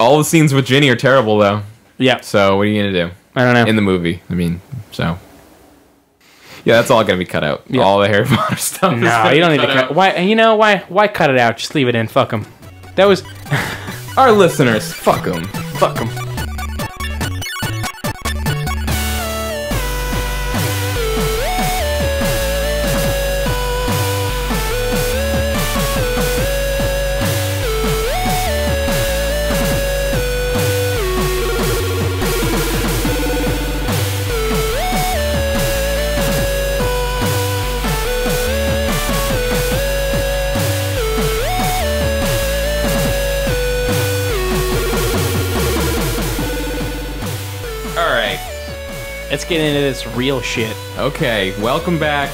All the scenes with Ginny are terrible, though. Yeah. So what are you gonna do? I don't know. In the movie, I mean, so. Yeah, that's all gonna be cut out. Yeah. All the Harry Potter stuff. No, you don't need to cut. Why? You know why? Why cut it out? Just leave it in. Fuck them. That was our listeners. Fuck them. Fuck them. Let's get into this real shit. Okay, welcome back.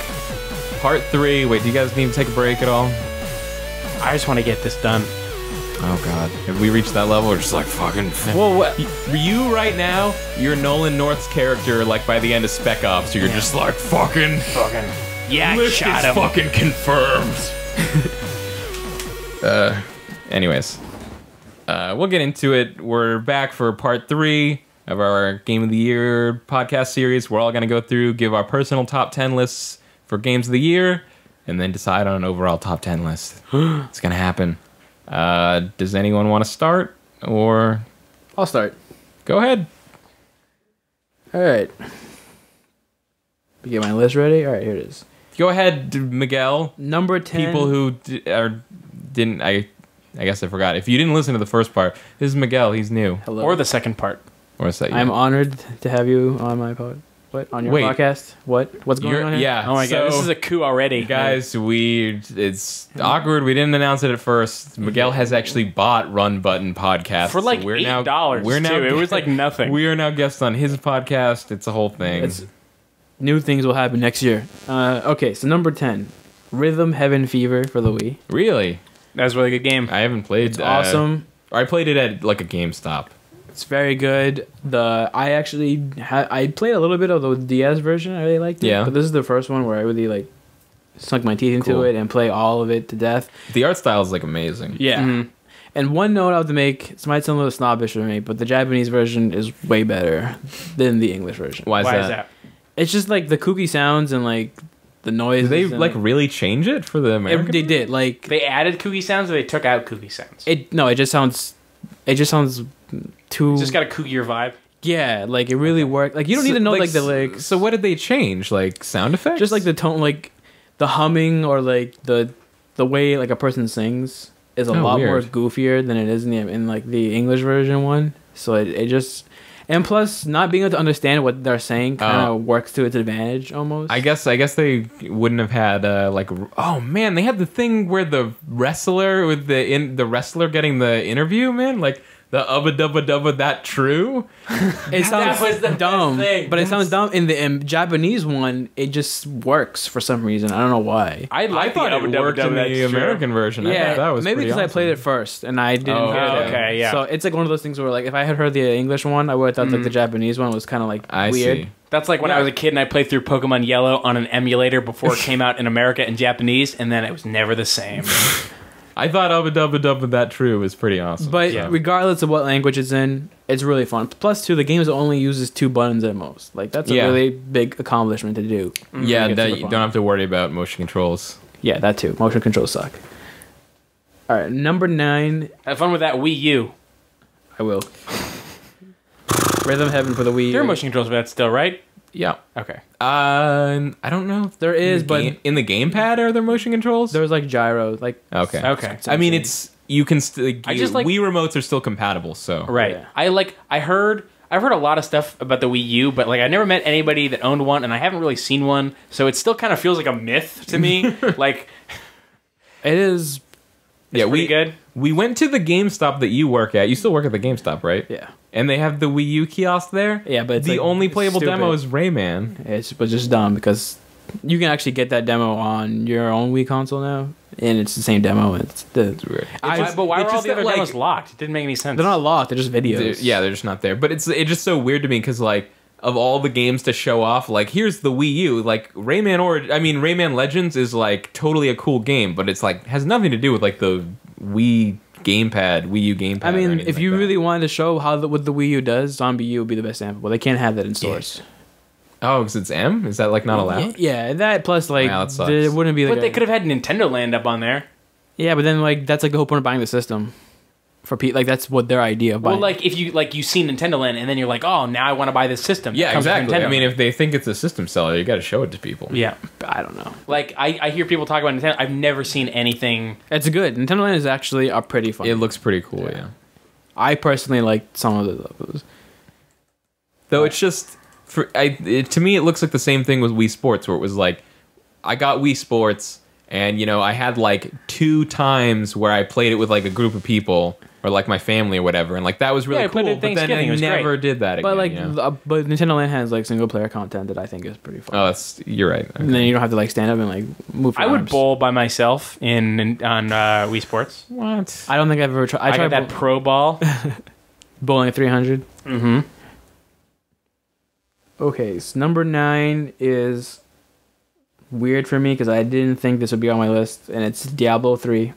Part 3. Wait, do you guys need to take a break at all? I just want to get this done. Oh god. Have we reached that level? We're just like fucking... Well, what? You right now, you're Nolan North's character, like by the end of Spec Ops, so you're just like fucking... Yeah, list shot is him. fucking confirmed. Anyways. We'll get into it. We're back for part 3 of our Game of the Year podcast series. We're all going to go through, give our personal top 10 lists for games of the year, and then decide on an overall top 10 list. It's going to happen. Does anyone want to start? Or I'll start. Go ahead. All right. Get my list ready? All right, here it is. Go ahead, Miguel. Number 10. People who didn't... I guess I forgot. If you didn't listen to the first part, this is Miguel. He's new. Hello. Or the second part. Or is that you? I'm honored to have you on my on your podcast. What's going on here? Yeah. Oh my god, this is a coup already. Guys, it's awkward. We didn't announce it at first. Miguel has actually bought Run Button Podcast. For like $8 too. It was like nothing. We are now guests on his podcast. It's a whole thing. New things will happen next year. Okay, so number 10. Rhythm Heaven Fever for the Wii. Really? That was a really good game. I haven't played. It's awesome. I played it at like a GameStop. It's very good. I actually I played a little bit of the DS version. I really liked it. Yeah. But this is the first one where I really like sunk my teeth into it and play all of it to death. The art style is like amazing. Yeah. Mm-hmm. And one note I have to make, it might sound a little snobbish for me, but the Japanese version is way better than the English version. Why is that? It's just like the kooky sounds and like the noise. Did they like really change it for the American? They did. Like they added kooky sounds or they took out kooky sounds? It just sounds too... It's just got a kookier vibe. Yeah, like it really worked. Like you don't need to know like the lyrics. So what did they change? Like sound effects? Just like the tone, like the humming or like the way like a person sings is a lot more goofier than it is in like the English version one. So it just, and plus not being able to understand what they're saying kind of works to its advantage almost. I guess they wouldn't have had like, oh man, they had the thing where the wrestler with the wrestler getting the interview, man, like the ubba dubba dubba that true. It sounds dumb, but it sounds dumb. In the Japanese one, it just works for some reason. I don't know why. I thought it worked in the American version. Yeah, that was maybe because awesome. I played it first and I didn't hear it. Okay, yeah. So it's like one of those things where like if I had heard the English one, I would have thought like the Japanese one was kind of like weird. See. That's like when I was a kid and I played through Pokemon Yellow on an emulator before it came out in America in Japanese, and then it was never the same. I thought Ubba Dubba Dubba That True was pretty awesome. But regardless of what language it's in, it's really fun. Plus, too, the game only uses 2 buttons at most. Like, that's a really big accomplishment to do. Yeah, that you don't have to worry about motion controls. Yeah, that too. Motion controls suck. All right, number 9. Have fun with that Wii U. I will. Rhythm Heaven for the Wii U. There are motion controls for that still, right? Yeah. Okay. I don't know if there is, but in the gamepad are there motion controls? There's like gyro, like okay. I mean, you can still. I just like Wii remotes are still compatible, so right. Yeah. I've heard a lot of stuff about the Wii U, but like I never met anybody that owned one, and I haven't really seen one, so it still kind of feels like a myth to me. Like it is. It's pretty good. We went to the GameStop that you work at. You still work at the GameStop, right? Yeah. And they have the Wii U kiosk there. Yeah, but the only playable demo is Rayman. It's just dumb because you can actually get that demo on your own Wii console now, and it's the same demo. It's weird. But why are all the other demos locked? It didn't make any sense. They're not locked. They're just videos. They're just not there. But it's just so weird to me because like of all the games to show off, like here's the Wii U. Like Rayman Legends is like totally a cool game, but it's like has nothing to do with like the Wii gamepad, Wii U gamepad. I mean, if you really wanted to show what the Wii U does, ZombiU would be the best example. They can't have that in stores. Oh, because it's M? Is that like not allowed? Yeah, that plus like it wouldn't be. But they could have had Nintendo Land up on there. Yeah, but then like that's like the whole point of buying the system. For people, like that's what their idea of buying. Well, like if you see Nintendo Land and then you're like, oh, now I want to buy this system. Yeah, exactly. I mean, if they think it's a system seller, you got to show it to people. Yeah, I don't know. Like I hear people talk about Nintendo. I've never seen anything. It's good. Nintendo Land is actually a pretty fun. It looks pretty cool. Yeah. I personally like some of those. Though it's just to me, it looks like the same thing with Wii Sports, where it was like, I got Wii Sports, and I had like 2 times where I played it with like a group of people. Or like my family or whatever, and like that was really cool. But then I never did that again. But like, but Nintendo Land has like single player content that I think is pretty fun. Oh, you're right. Okay. And then you don't have to like stand up and like move. I would bowl by myself on Wii Sports. What? I don't think I've ever tried. I tried that pro ball, bowling at 300. Mm-hmm. Okay, so number 9 is weird for me because I didn't think this would be on my list, and it's Diablo 3.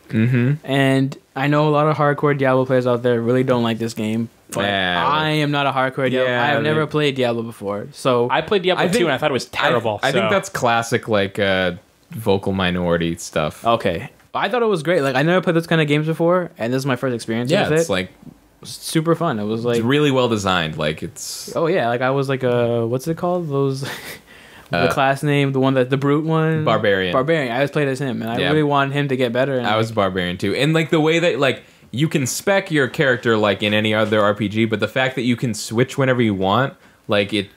Mm-hmm. And I know a lot of hardcore Diablo players out there really don't like this game, but I am not a hardcore Diablo. I have never played Diablo before, so I played Diablo 2 and I thought it was terrible. I think that's classic like vocal minority stuff. Okay, I thought it was great. Like I never played this kind of games before, and this is my first experience with it. Yeah, it's like super fun. It was like it's really well designed. Like it's like I was like what's it called? Those. The class name, the one that the brute one, Barbarian. I always played as him, and I really wanted him to get better. And I was Barbarian too, and like the way that like you can spec your character like in any other RPG, but the fact that you can switch whenever you want, like it,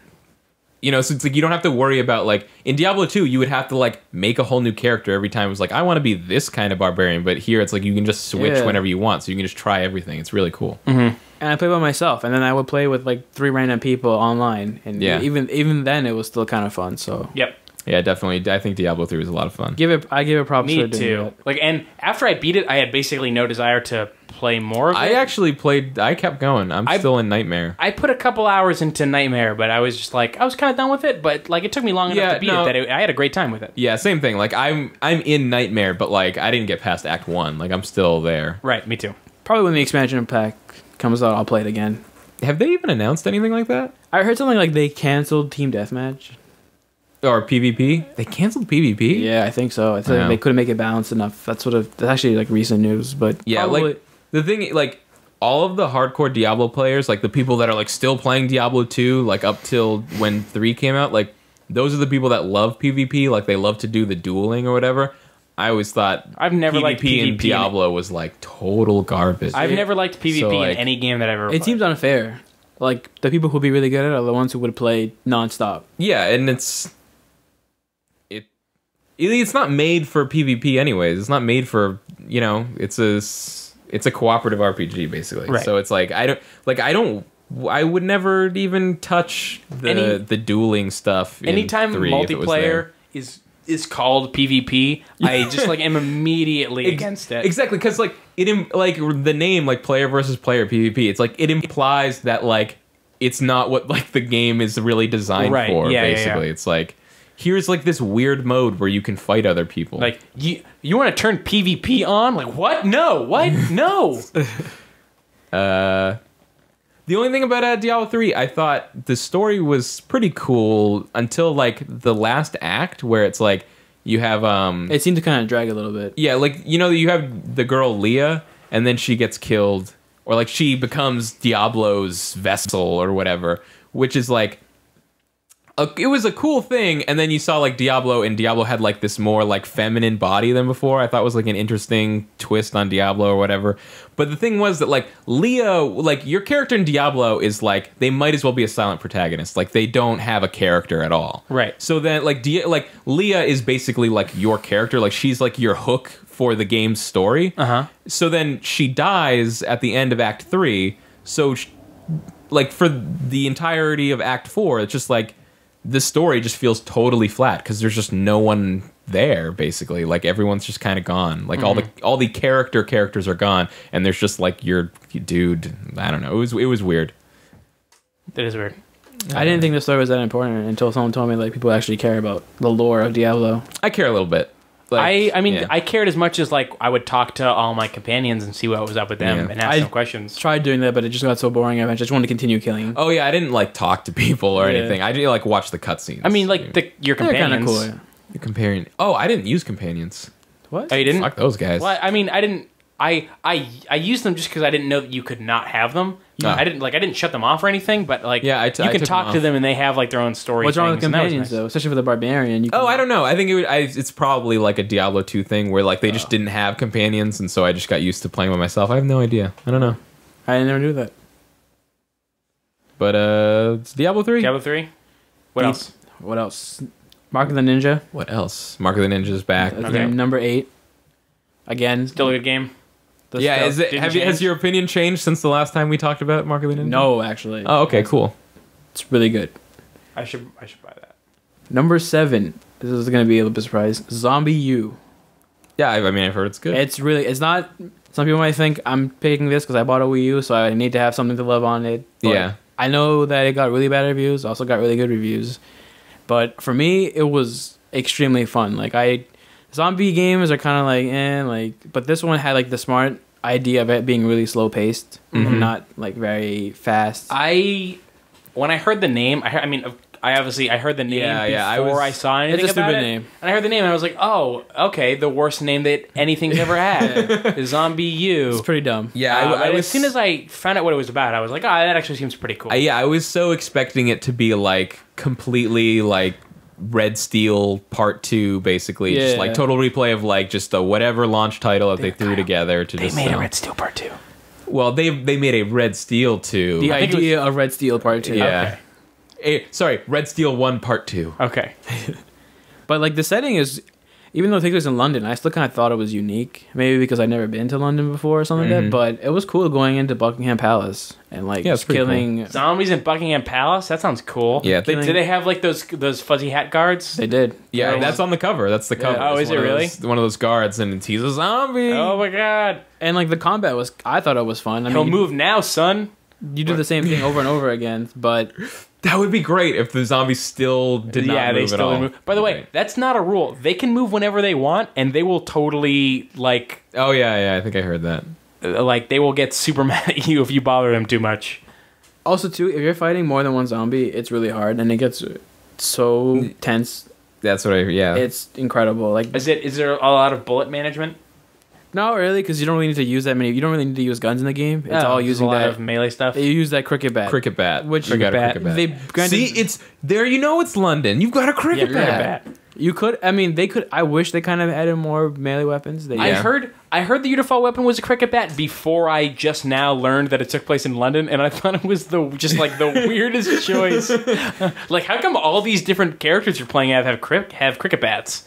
so it's like you don't have to worry about like in Diablo 2, you would have to like make a whole new character every time. It was like I want to be this kind of barbarian, but here it's like you can just switch whenever you want, so you can just try everything. It's really cool. Mm-hmm. And I play by myself, and then I would play with like 3 random people online, and even then it was still kind of fun. So yep, yeah, definitely. I think Diablo 3 was a lot of fun. I give it props. Me too. Like, and after I beat it, I had basically no desire to play more of it. I actually played. I kept going. I'm still in Nightmare. I put a couple hours into Nightmare, but I was just like, I was kind of done with it. But like, it took me long enough to beat it that I had a great time with it. Yeah, same thing. Like, I'm in Nightmare, but like, I didn't get past Act 1. Like, I'm still there. Right. Me too. Probably when the expansion pack comes out, I'll play it again. Have they even announced anything like that? I heard something like they canceled Team Deathmatch. Or PvP? They canceled PvP? Yeah, I think so. I think they couldn't make it balanced enough. That's actually like recent news, but yeah, like the thing, like all of the hardcore Diablo players, like the people that are like still playing Diablo 2, like up till when 3 came out, like those are the people that love PvP, like they love to do the dueling or whatever. I always thought I've never liked PvP in Diablo was like total garbage. I've never liked PvP in any game that I've ever played. It seems unfair. Like the people who'd be really good at it are the ones who would play nonstop. Yeah, and it's not made for PvP anyways. It's not made for, it's a cooperative RPG basically. Right. So it's like I would never even touch the dueling stuff. Anytime multiplayer is called PvP, I just like am immediately against it. Exactly, because like the name like player versus player PvP, it's like it implies that like it's not what like the game is really designed for. Yeah, basically, it's like here's like this weird mode where you can fight other people. Like you want to turn PvP on? Like what? No, what? No. The only thing about Diablo 3, I thought the story was pretty cool until like the last act where it's like you have it seemed to kind of drag a little bit. Yeah, like you have the girl Leah and then she gets killed or like she becomes Diablo's vessel or whatever, which is like it was a cool thing, and then you saw like Diablo had like this more like feminine body than before. I thought was like an interesting twist on Diablo or whatever. But the thing was that like Leah, like your character in Diablo is like they might as well be a silent protagonist. Like they don't have a character at all. Right. So then like Leah is basically like your character. Like she's like your hook for the game's story. Uh-huh. So then she dies at the end of Act 3. So like for the entirety of Act 4, it's just like the story just feels totally flat because there's just no one there basically. Like everyone's just kind of gone. Like all the characters are gone, and there's just like your dude. I don't know. It was weird. That is weird. I didn't think the story was that important until someone told me like people actually care about the lore of Diablo. I care a little bit. Like, I mean, I cared as much as like I would talk to all my companions and see what was up with them and ask them questions. Tried doing that, but it just got so boring. I just wanted to continue killing. Oh yeah, I didn't like talk to people or anything. I did like watch the cutscenes. I mean, like your companions. Kind of cool. Yeah. Your companion. Oh, I didn't use companions. What? Oh, you didn't? Fuck those guys. Well, I mean, I didn't. I used them just because I didn't know that you could not have them. I didn't shut them off or anything. But like, yeah, you can talk to them and they have like their own story. What's wrong with companions though? Especially for the barbarian. I don't know. I think it's probably like a Diablo 2 thing where like they just didn't have companions, and so I just got used to playing by myself. I have no idea. I don't know. I never knew that. But it's Diablo 3. Diablo 3. What else? What else? Mark of the Ninja. What else? Mark of the Ninja's back. Okay. Number 8. Again, Still a good game. Yeah, has your opinion changed since the last time we talked about Mark of the Ninja? No, actually. Oh, okay, cool. It's really good. I should buy that. Number 7. This is going to be a little bit surprise. ZombiU. Yeah, I mean, I've heard it's good. It's not. Some people might think I'm picking this because I bought a Wii U, so I need to have something to love on it. But yeah. I know that it got really bad reviews. Also got really good reviews. But for me, it was extremely fun. Like zombie games are kind of but this one had like the smart idea of it being really slow paced and not like very fast. When I heard the name, I heard the name before I saw anything it's a about stupid it. name. And I heard the name and I was like, oh, okay, the worst name that anything's ever had is ZombiU. It's pretty dumb. Yeah, as soon as I found out what it was about, I was like, that actually seems pretty cool. I was so expecting it to be like completely like Red Steel Part 2, basically. Just like total replay of like just a whatever launch title that they threw together to just... They made a Red Steel Part 2. Well, they made a Red Steel 2. The idea of Red Steel Part 2. Yeah. Okay. Sorry, Red Steel 1 Part 2. Okay. But like the setting is... Even though it takes place in London, I still kind of thought it was unique. Maybe because I'd never been to London before or something like that. But it was cool going into Buckingham Palace and like killing... Cool. Zombies in Buckingham Palace? That sounds cool. Yeah. Did they have like those fuzzy hat guards? They did. Yeah, that's on the cover. That's the cover. Oh, is it really? One of those guards, and he's a zombie. Oh my god. And like the combat was... I thought it was fun. He'll move now, son. You do the same thing over and over again, but... That would be great if the zombies still did not move at all. Move. By the way, that's not a rule. They can move whenever they want, and they will totally, like... Oh, yeah, I think I heard that. Like, they will get super mad at you if you bother them too much. Also, too, if you're fighting more than one zombie, it's really hard, and it gets so tense. That's what It's incredible. Like, is there a lot of bullet management? Not really, because you don't really need to use that many. You don't really need to use guns in the game. It's all using a lot of melee stuff. You use that cricket bat. Cricket bat. Which cricket bat. See, it's there. You know, it's London. You've got a cricket bat. You could. I mean, they could. I wish they kind of added more melee weapons. I heard the your default weapon was a cricket bat before I just now learned that it took place in London, and I thought it was the weirdest choice. Like, how come all these different characters you're playing have cricket bats?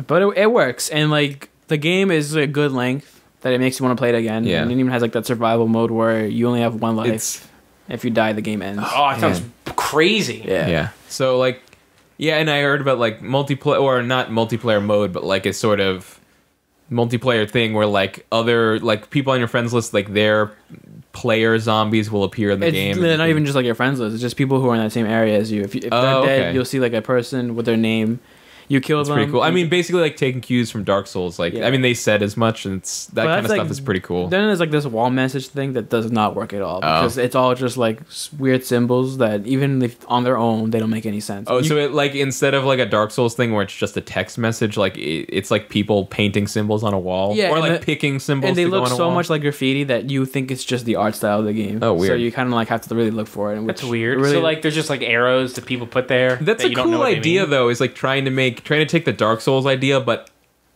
But it works, and like. The game is a good length that it makes you want to play it again. Yeah. And it even has like that survival mode where you only have one life. If you die, the game ends. Oh, that sounds crazy. Yeah. So like, and I heard about like multiplayer, or not multiplayer mode, but like a sort of multiplayer thing where like other like people on your friends list, like their player zombies will appear in the game. They're not even just like your friends list. It's just people who are in that same area as you. If they're dead, you'll see like a person with their name. You kill them. Pretty cool. I mean, basically, like taking cues from Dark Souls. Like, I mean, they said as much, and that kind of stuff is pretty cool. Then there's like this wall message thing that does not work at all because it's all just like weird symbols that even if on their own they don't make any sense. Oh, so it like instead of like a Dark Souls thing where it's just a text message, like it's like people painting symbols on a wall, or like picking symbols. And they look on a so wall. much like graffiti that you think it's just the art style of the game. Oh, weird. So you kind of like have to really look for it. That's weird. Really, so like there's just like arrows that people put there. That's a cool idea though. Is like trying to take the Dark Souls idea, but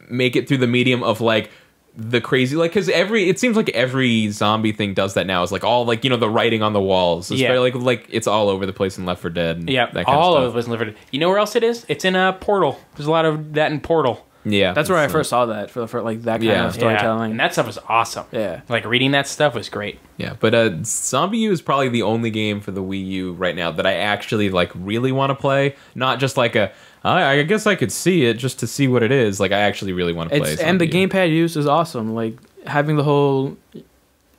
make it through the medium of like the crazy, like, because it seems like every zombie thing does that now. Is like all like, you know, the writing on the walls. It's very, like it's all over the place in Left 4 Dead. And that kind all of over the place in Left 4 Dead. You know where else it is? It's in Portal. There's a lot of that in Portal. Yeah, that's where I first saw that for like that kind of storytelling. And that stuff was awesome. Yeah, like reading that stuff was great. Yeah, but ZombiU is probably the only game for the Wii U right now that I actually like really want to play. Not just like I guess I could see it just to see what it is. Like I actually really want to play. And the gamepad use is awesome. Like having the whole,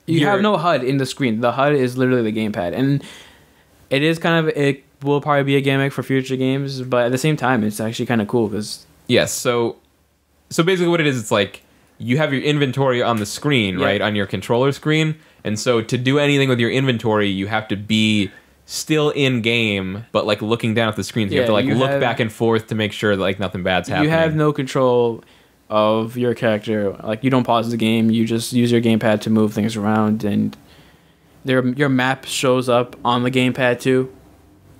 you have no HUD in the screen. The HUD is literally the gamepad, and it is kind of, it will probably be a gimmick for future games. But at the same time, it's actually kind of cool because yes. So So basically what it is, it's like you have your inventory on the screen, right, on your controller screen, and so to do anything with your inventory, you have to be still in game, but like looking down at the screen. So you have to like look back and forth to make sure that like nothing bad's happening. You have no control of your character. Like you don't pause the game. You just use your gamepad to move things around, and your map shows up on the gamepad too.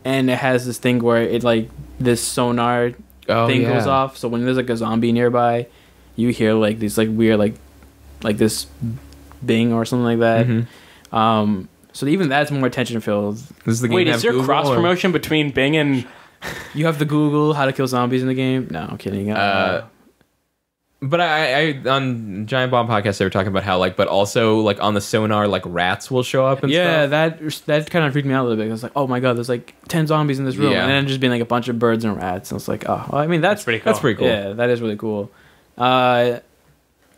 And it has this thing where it like this sonar thing goes off. So when there's like a zombie nearby, you hear like these like weird like this bing or something like that. Mm-hmm. So even that's more attention filled. Is there cross promotion between Bing and? You have to Google how to kill zombies in the game. No, I'm kidding. But I on Giant Bomb podcast they were talking about how like, but also like on the sonar like rats will show up and stuff. that kind of freaked me out a little bit. I was like, oh my god, there's like 10 zombies in this room, and then just being like a bunch of birds and rats. And I was like, oh, well, I mean that's pretty cool. That's pretty cool. Yeah, that is really cool. It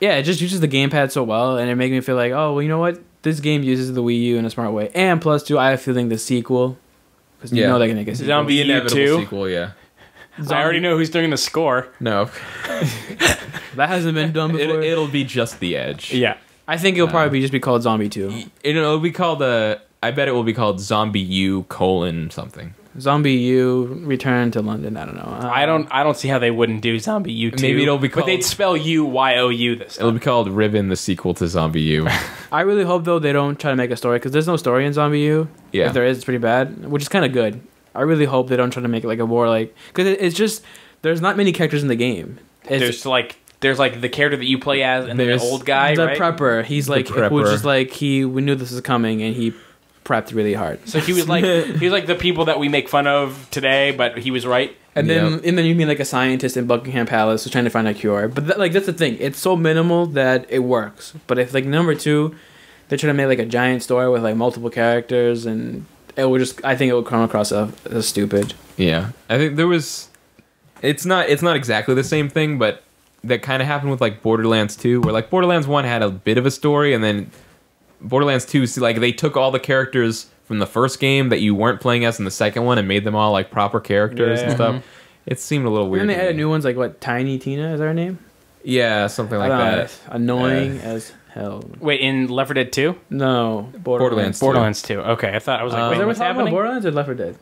just uses the gamepad so well, and it made me feel like, oh well, you know what, this game uses the Wii U in a smart way. And plus two, I have a feeling the sequel, because you know they're gonna make a sequel. ZombiU inevitable sequel, yeah. I already know who's doing the score. No. That hasn't been done before. It'll be just The Edge. Yeah. I think it'll probably just be called Zombie 2. It'll be called I bet it will be called ZombiU : something. ZombiU Return to London. I don't know. I don't see how they wouldn't do ZombiU 2. Maybe it'll be called, but they'd spell UYOU this time. It'll be called Ribbon, the sequel to ZombiU. I really hope though they don't try to make a story, because there's no story in ZombiU. Yeah. If there is, it's pretty bad, which is kind of good. I really hope they don't try to make it like a more like, because it's just there's not many characters in the game. There's like the character that you play as, and there's the old guy, the right? prepper. He's like who's just like we knew this was coming, and he prepped really hard. So he was like the people that we make fun of today, but he was right. And then you mean like a scientist in Buckingham Palace who's trying to find a cure. But that's the thing. It's so minimal that it works. But if like number 2, they're trying to make like a giant story with like multiple characters, and I think it would come across as stupid. Yeah, I think there was. It's not exactly the same thing, but that kind of happened with like Borderlands 2, where like Borderlands 1 had a bit of a story, and then Borderlands 2, like they took all the characters from the first game that you weren't playing as in the second one and made them all like proper characters and stuff. It seemed a little weird. And they added new ones like what, Tiny Tina, is that her name? Yeah, something like that. Annoying as hell. Wait, in Left 4 Dead 2? No, Borderlands 2. Okay, I thought I was like, wait, what's happening? Borderlands or Left 4 Dead?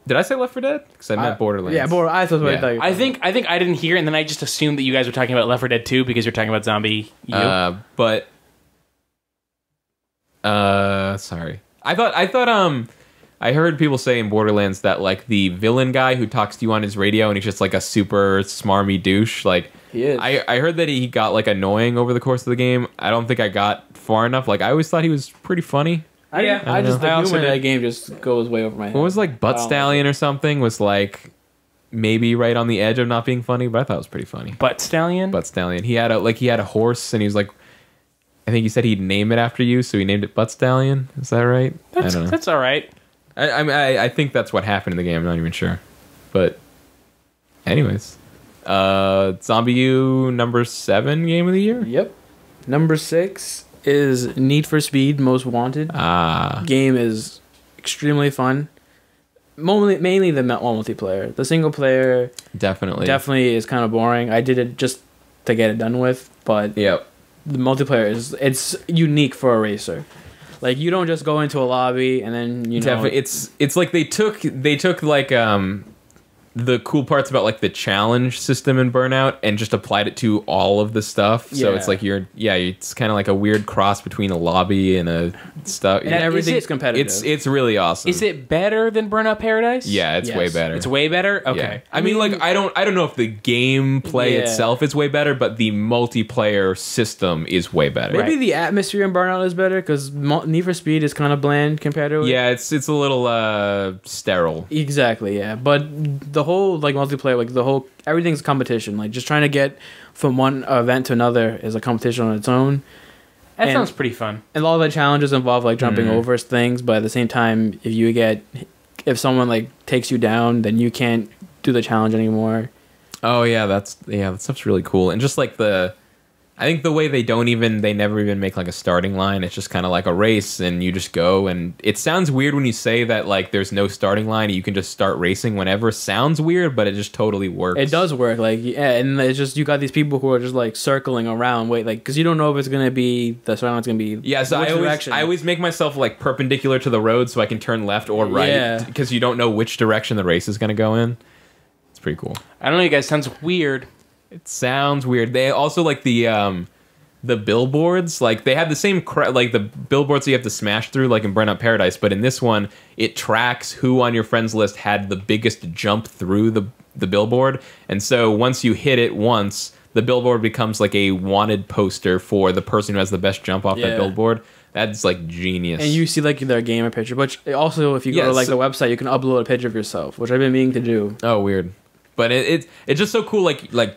Did I say Left 4 Dead? Because I meant Borderlands. Yeah, I thought what I thought. I think I didn't hear, and then I just assumed that you guys were talking about Left 4 Dead 2 because you're talking about ZombiU. Sorry. I heard people say in Borderlands that like the villain guy who talks to you on his radio and he's just like a super smarmy douche. Like he is. I heard that he got like annoying over the course of the game. I don't think I got far enough. Like I always thought he was pretty funny. The humor in that game just goes way over my head. What was like Butt Stallion or something was like maybe right on the edge of not being funny, but I thought it was pretty funny. Butt Stallion? Butt Stallion. He had a horse, and he was like, I think he said he'd name it after you, so he named it Butt Stallion. Is that right? I don't know. That's all right. I think that's what happened in the game. I'm not even sure. But anyways, ZombiU number 7 game of the year? Yep. Number 6 is Need for Speed Most Wanted. Game is extremely fun. Mainly the multiplayer. The single player definitely is kind of boring. I did it just to get it done with, but the multiplayer it's unique for a racer. Like you don't just go into a lobby and then it's like they took like the cool parts about like the challenge system in Burnout and just applied it to all of the stuff. So it's like it's kind of like a weird cross between a lobby and a stuff. And everything's competitive. It's really awesome. Is it better than Burnout Paradise? Yeah, it's way better. It's way better? Okay. Yeah. I mean like I don't know if the gameplay itself is way better, but the multiplayer system is way better. Maybe the atmosphere in Burnout is better because Need for Speed is kind of bland compared to it. Yeah, it's a little sterile. Exactly, yeah. But the whole like multiplayer, like everything's competition. Like just trying to get from one event to another is a competition on its own. That sounds pretty fun. And all the challenges involve like jumping over things, but at the same time, if someone like takes you down, then you can't do the challenge anymore. Oh yeah, that stuff's really cool. And just like the I think the way they never even make like a starting line. It's just kind of like a race, and you just go. And it sounds weird when you say that like there's no starting line. You can just start racing whenever. Sounds weird, but it just totally works. It does work. Like yeah, and it's just you got these people who are just like circling around, because you don't know if it's gonna be the starting line's gonna be So I always make myself like perpendicular to the road so I can turn left or right because you don't know which direction the race is gonna go in. It's pretty cool. I don't know, you guys. Sounds weird. It sounds weird. They also like the billboards. Like they have the same like the billboards that you have to smash through, like in Burnout Paradise. But in this one, it tracks who on your friends list had the biggest jump through the billboard. And so once you hit it once, the billboard becomes like a wanted poster for the person who has the best jump off that billboard. That's like genius. And you see like their gamer picture. But also, if you go to like the website, you can upload a picture of yourself, which I've been meaning to do. Oh, weird. But it's just so cool. Like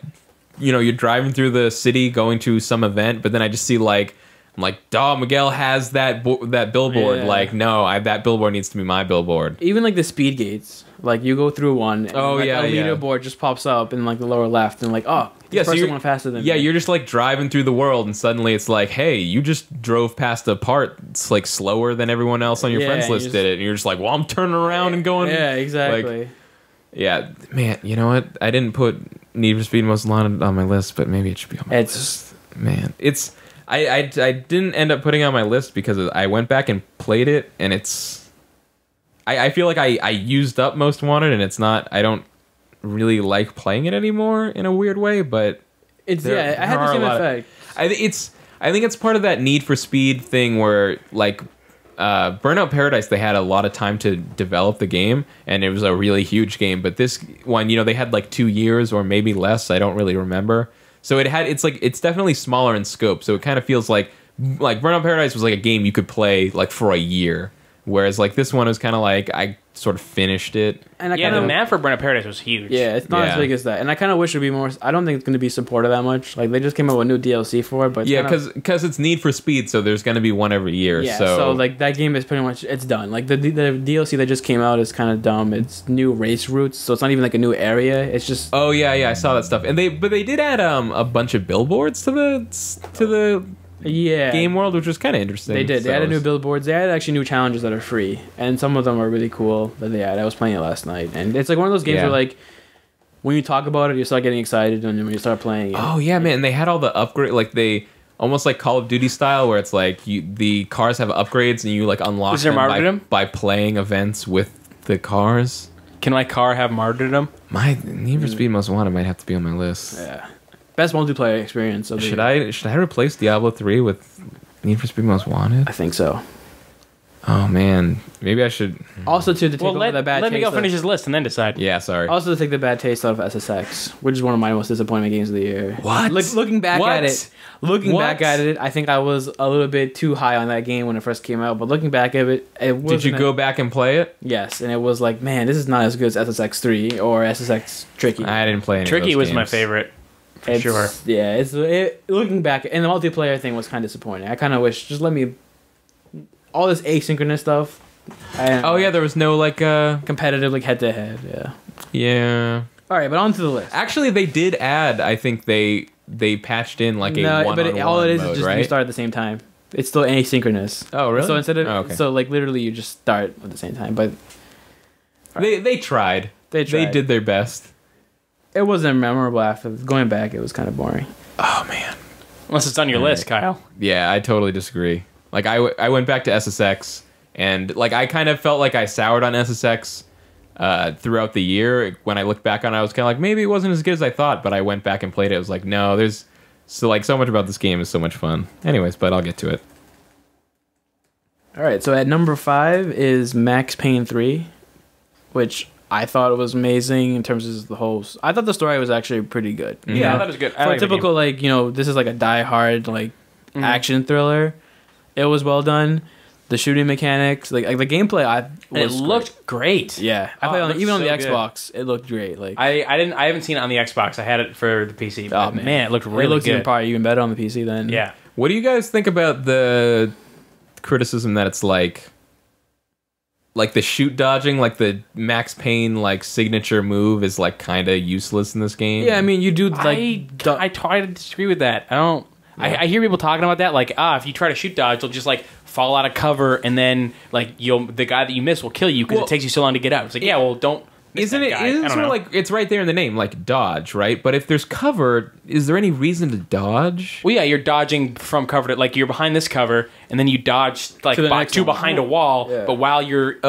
you know, you're driving through the city going to some event, but then I just see like I'm like, "Dawg, Miguel has that billboard." Yeah. Like, no, that billboard needs to be my billboard. Even like the speed gates, like you go through one, and a leaderboard just pops up in like the lower left, and like, oh, this person went faster than me. You're just like driving through the world, and suddenly it's like, hey, you just drove past a part it's like slower than everyone else on your friends list did it, and you're just like, well, I'm turning around and going. Yeah, exactly. Like, yeah, man, you know what? I didn't put Need for Speed Most Wanted on my list, but maybe it should be on my list. Man, it's I didn't end up putting it on my list because I went back and played it, and it's I feel like I used up Most Wanted, and it's not. I don't really like playing it anymore in a weird way, but it's I had the same effect. I think it's part of that Need for Speed thing where like. Burnout Paradise, they had a lot of time to develop the game, and it was a really huge game. But this one, you know, they had like 2 years or maybe less. I don't really remember. So it's definitely smaller in scope. So it kind of feels like Burnout Paradise was like a game you could play like for a year, whereas like this one was kind of like I sort of finished it. And the map for Burnout Paradise was huge. Yeah, it's not as big as that. And I kind of wish it would be more. I don't think it's going to be supported that much. Like they just came out with new DLC for it, but because it's Need for Speed, so there's going to be one every year. Yeah, so like that game is pretty much it's done. Like the DLC that just came out is kind of dumb. It's new race routes, so it's not even like a new area. It's just I saw that stuff, and they did add a bunch of billboards to the game world, which was kind of interesting. They did. They added new billboards. They added actually new challenges that are free, and some of them are really cool that they added. I was playing it last night, and it's like one of those games where like when you talk about it, you start getting excited, and when you start playing it. Oh yeah, man! And they had all the upgrade, like they almost like Call of Duty style, where it's like the cars have upgrades, and you like unlock them by playing events with the cars. Can my car have martyrdom? My Need for Speed Most Wanted might have to be on my list. Yeah. Best multiplayer experience. Should I replace Diablo 3 with Need for Speed Most Wanted? I think so. Oh man, maybe I should. Also, to take over the bad taste. Let Miguel finish his list and then decide. Yeah, sorry. Also, to take the bad taste out of SSX, which is one of my most disappointing games of the year. What? Looking back at it, I think I was a little bit too high on that game when it first came out. But looking back at it, did you go back and play it? Yes, and it was like, man, this is not as good as SSX 3 or SSX Tricky. I didn't play any. Tricky of those was games. my favorite. Sure. Yeah, looking back, and the multiplayer thing was kind of disappointing. I kind of wish just let me all this asynchronous stuff. There was no like competitive like head to head. Yeah. Yeah. All right, but on to the list. Actually, they did add. I think they patched in like a one-on-one but all it is mode, is just right? you start at the same time. It's still asynchronous. Oh really? So instead of so like literally you just start at the same time. But they tried. They did their best. It wasn't memorable after going back. It was kind of boring. Oh man. Unless it's on your list, Kyle. Yeah, I totally disagree. Like I went back to SSX, and like I kind of felt like I soured on SSX throughout the year. When I looked back on it, I was kind of like, maybe it wasn't as good as I thought. But I went back and played it. I was like, no, there's so much about this game is so much fun. Anyways, but I'll get to it. All right, so at number 5 is Max Payne 3, which I thought it was amazing in terms of the whole. I thought the story was actually pretty good. Yeah, I thought it was good. For a typical this is like a die-hard action thriller. It was well done. The shooting mechanics, like the gameplay, it looked great. Yeah, I played even on the Xbox. It looked great. Like I haven't seen it on the Xbox. I had it for the PC. But man, it looked really good. It looks probably even better on the PC then. Yeah. What do you guys think about the criticism that it's like the shoot dodging, like the Max Payne signature move is kind of useless in this game? Yeah, I mean you do I try to disagree with that. I don't. I hear people talking about that, like, if you try to shoot dodge, you'll just like fall out of cover, and then like the guy that you miss will kill you because it takes you so long to get out. It's like, yeah, well, don't. Isn't it? Isn't sort of like it's right there in the name, like dodge, right? But if there's cover, is there any reason to dodge? Well, yeah, you're dodging from cover to like you're behind this cover, and then you dodge like to behind a wall. Yeah. But while you're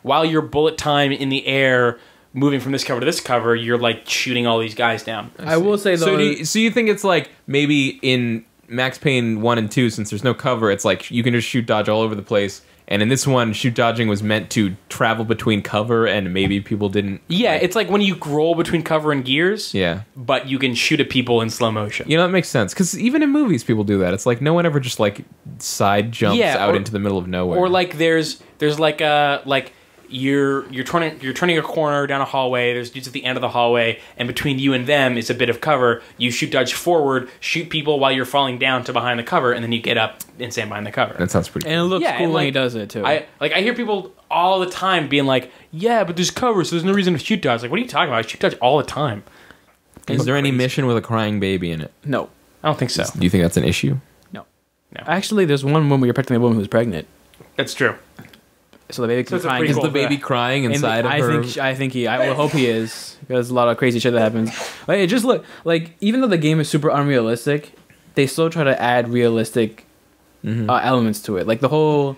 while you're bullet time in the air, moving from this cover to this cover, you're like shooting all these guys down. I will say though. So you think it's like maybe in Max Payne 1 and 2, since there's no cover, it's like you can just shoot dodge all over the place. And in this one, shoot dodging was meant to travel between cover, and maybe people didn't. Yeah, it's like when you roll between cover and gears. Yeah, but you can shoot at people in slow motion. You know, that makes sense because even in movies, people do that. It's like no one ever just like side jumps out into the middle of nowhere. Or like there's like you're turning a corner down a hallway. There's dudes at the end of the hallway, and between you and them is a bit of cover. You shoot dodge forward, shoot people while you're falling down to behind the cover, and then you get up and stand behind the cover. That sounds pretty cool. And it looks cool when he does it too. I hear people all the time being like, "Yeah, but there's cover, so there's no reason to shoot dodge." Like, what are you talking about? I shoot dodge all the time. Is there any mission with a crying baby in it? No, I don't think so. Do you think that's an issue? No. Actually, there's one woman where you're protecting a woman who's pregnant. That's true. So the baby can crying. Is the baby crying inside of her? I will hope he is, because there's a lot of crazy shit that happens. Like, it just look like, even though the game is super unrealistic, they still try to add realistic elements to it. Like the whole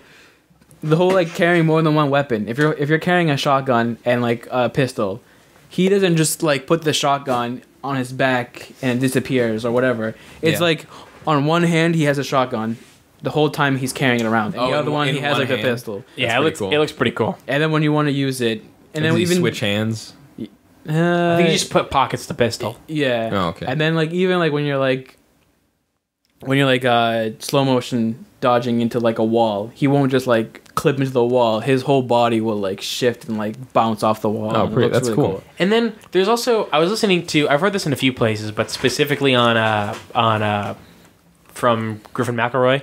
like carrying more than one weapon. If you're carrying a shotgun and like a pistol, he doesn't just like put the shotgun on his back and it disappears or whatever. It's like on one hand he has a shotgun the whole time he's carrying it around. And the other one, he has like a pistol. Yeah, it looks pretty cool. And then when you want to use it, and then even switch hands. I think you just put pockets to pistol. Yeah. Oh, okay. And then like even like when you're like slow motion dodging into like a wall, he won't just like clip into the wall. His whole body will like shift and like bounce off the wall. Oh, that's really cool. And then there's also, I was listening to, I've heard this in a few places, but specifically on from Griffin McElroy.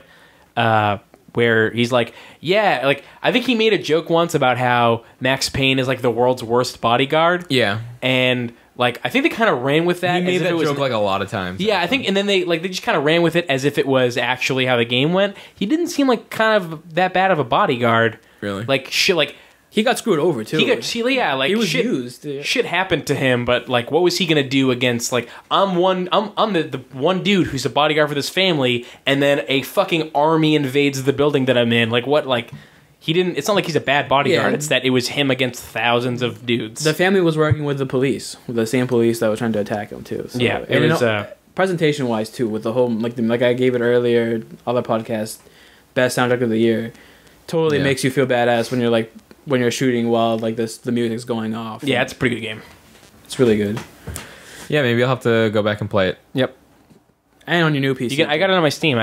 Where he's like, yeah, like I think he made a joke once about how Max Payne is like the world's worst bodyguard. Yeah, and like I think they kind of ran with that. He made that joke like a lot of times. Yeah, actually. I think, and then they just kind of ran with it as if it was actually how the game went. He didn't seem like kind of that bad of a bodyguard. Really, like shit, like. He got screwed over too. He was used. Shit happened to him, but like, what was he gonna do against like I'm the one dude who's a bodyguard for this family, and then a fucking army invades the building that I'm in. Like what? Like he didn't. It's not like he's a bad bodyguard. Yeah. It's that it was him against thousands of dudes. The family was working with the police, with the same police that was trying to attack him too. So, yeah, it was presentation wise too, with the whole like I gave it earlier, other podcast, best soundtrack of the year. Totally makes you feel badass when you're shooting while like the music's going off. Yeah, it's a pretty good game. It's really good. Yeah, maybe I'll have to go back and play it. Yep. And on your new PC. I got it on my Steam.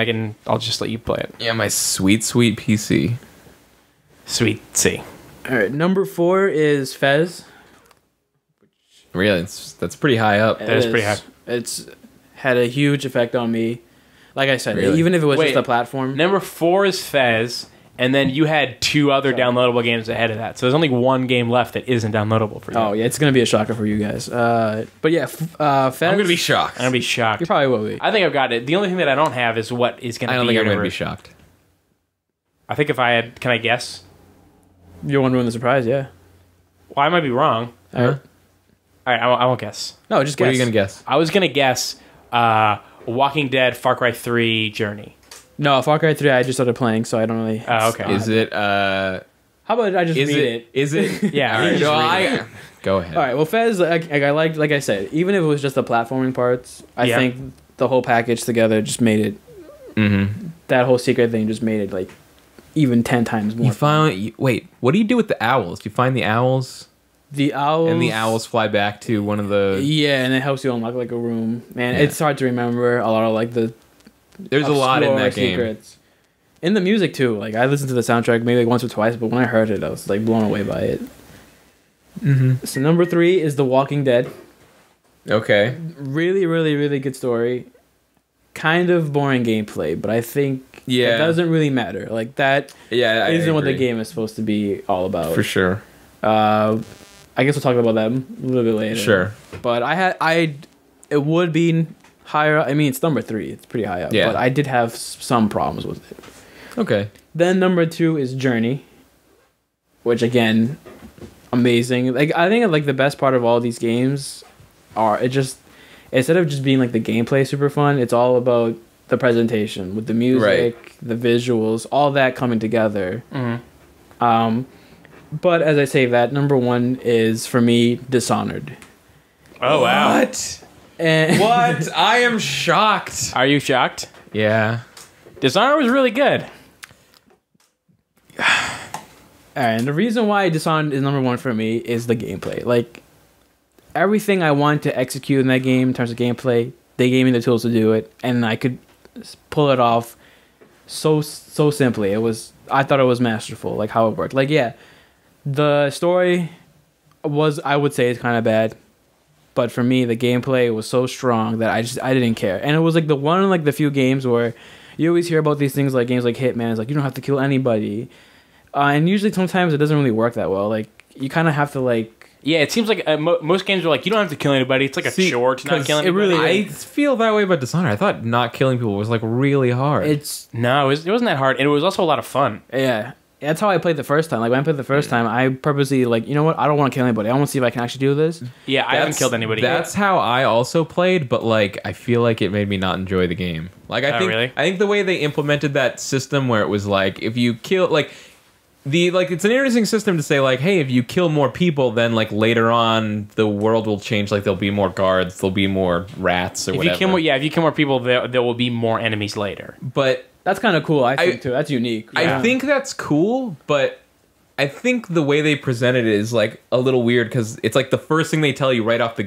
I'll just let you play it. Yeah, my sweet PC. Sweet C. All right, number 4 is Fez. Really, that's pretty high up. That is pretty high. It's had a huge effect on me. Like I said, even if it was just a platform. Number 4 is Fez. And then you had 2 other downloadable games ahead of that. So there's only 1 game left that isn't downloadable for you. Oh, yeah. It's going to be a shocker for you guys. But yeah, Fez. I'm going to be shocked. I'm going to be shocked. You probably will be. I think I've got it. The only thing that I don't have is what is going to be. I don't think I'm going to be shocked. I think if I had... Can I guess? You want to ruin the surprise, yeah. Well, I might be wrong. All right. All right, I won't guess. No, just guess. What are you going to guess? I was going to guess Walking Dead Far Cry 3 Journey. No, Far Cry 3 I just started playing, so I don't really... Oh, okay. Is it... How about I just read it? Is it... Yeah, right. Go ahead. All right, well, Fez, like I said, even if it was just the platforming parts, I think the whole package together just made it... Mm-hmm. That whole secret thing just made it, like, even 10 times more. Wait, what do you do with the owls? Do you find the owls? The owls... And the owls fly back to one of the... Yeah, and it helps you unlock, like, a room. Man, it's hard to remember a lot of, like, the... There's a lot in that secrets. In the music too. Like I listened to the soundtrack maybe like once or twice, but when I heard it, I was like blown away by it. Mm-hmm. So number 3 is The Walking Dead. Okay. Really, really, really good story. Kind of boring gameplay, but I think it doesn't really matter. Like that isn't what the game is supposed to be all about. For sure. I guess we'll talk about that a little bit later. Sure. But it would be higher. I mean, it's number 3. It's pretty high up. Yeah. But I did have some problems with it. Okay. Then number 2 is Journey, which again, amazing. Like I think like the best part of all these games are instead of just being like the gameplay super fun, it's all about the presentation with the music, the visuals, all that coming together. But as I say that, number 1 is for me Dishonored. Oh wow! What? And What? I am shocked. Are you shocked? Yeah. Dishonored was really good. And the reason why Dishonored is number 1 for me is the gameplay. Like everything I want to execute in that game in terms of gameplay, they gave me the tools to do it, and I could pull it off so simply. I thought it was masterful, like how it worked. Like yeah, the story I would say is kind of bad, but for me the gameplay was so strong that I didn't care. And it was like the few games where you always hear about these things like games like Hitman. It's like you don't have to kill anybody. And usually sometimes it doesn't really work that well. Like you kind of have to like. Yeah, it seems like most games are like you don't have to kill anybody. It's like a chore to not kill anybody. I feel that way about Dishonored. I thought not killing people was like really hard. It wasn't that hard, and it was also a lot of fun. Yeah, that's how I played the first time. Like when I played the first time, I purposely like, you know what? I don't want to kill anybody. I want to see if I can actually do this. Yeah, I haven't killed anybody. That's how I also played, but like I feel like it made me not enjoy the game. Like I think the way they implemented that system where it was like if you kill like. It's an interesting system to say like, hey, if you kill more people, then like later on the world will change. Like there'll be more guards, there'll be more rats or whatever. If you kill more people, there will be more enemies later. But that's kind of cool. I think too. That's unique. Yeah. I think that's cool, but I think the way they presented it is like a little weird because it's like the first thing they tell you right off the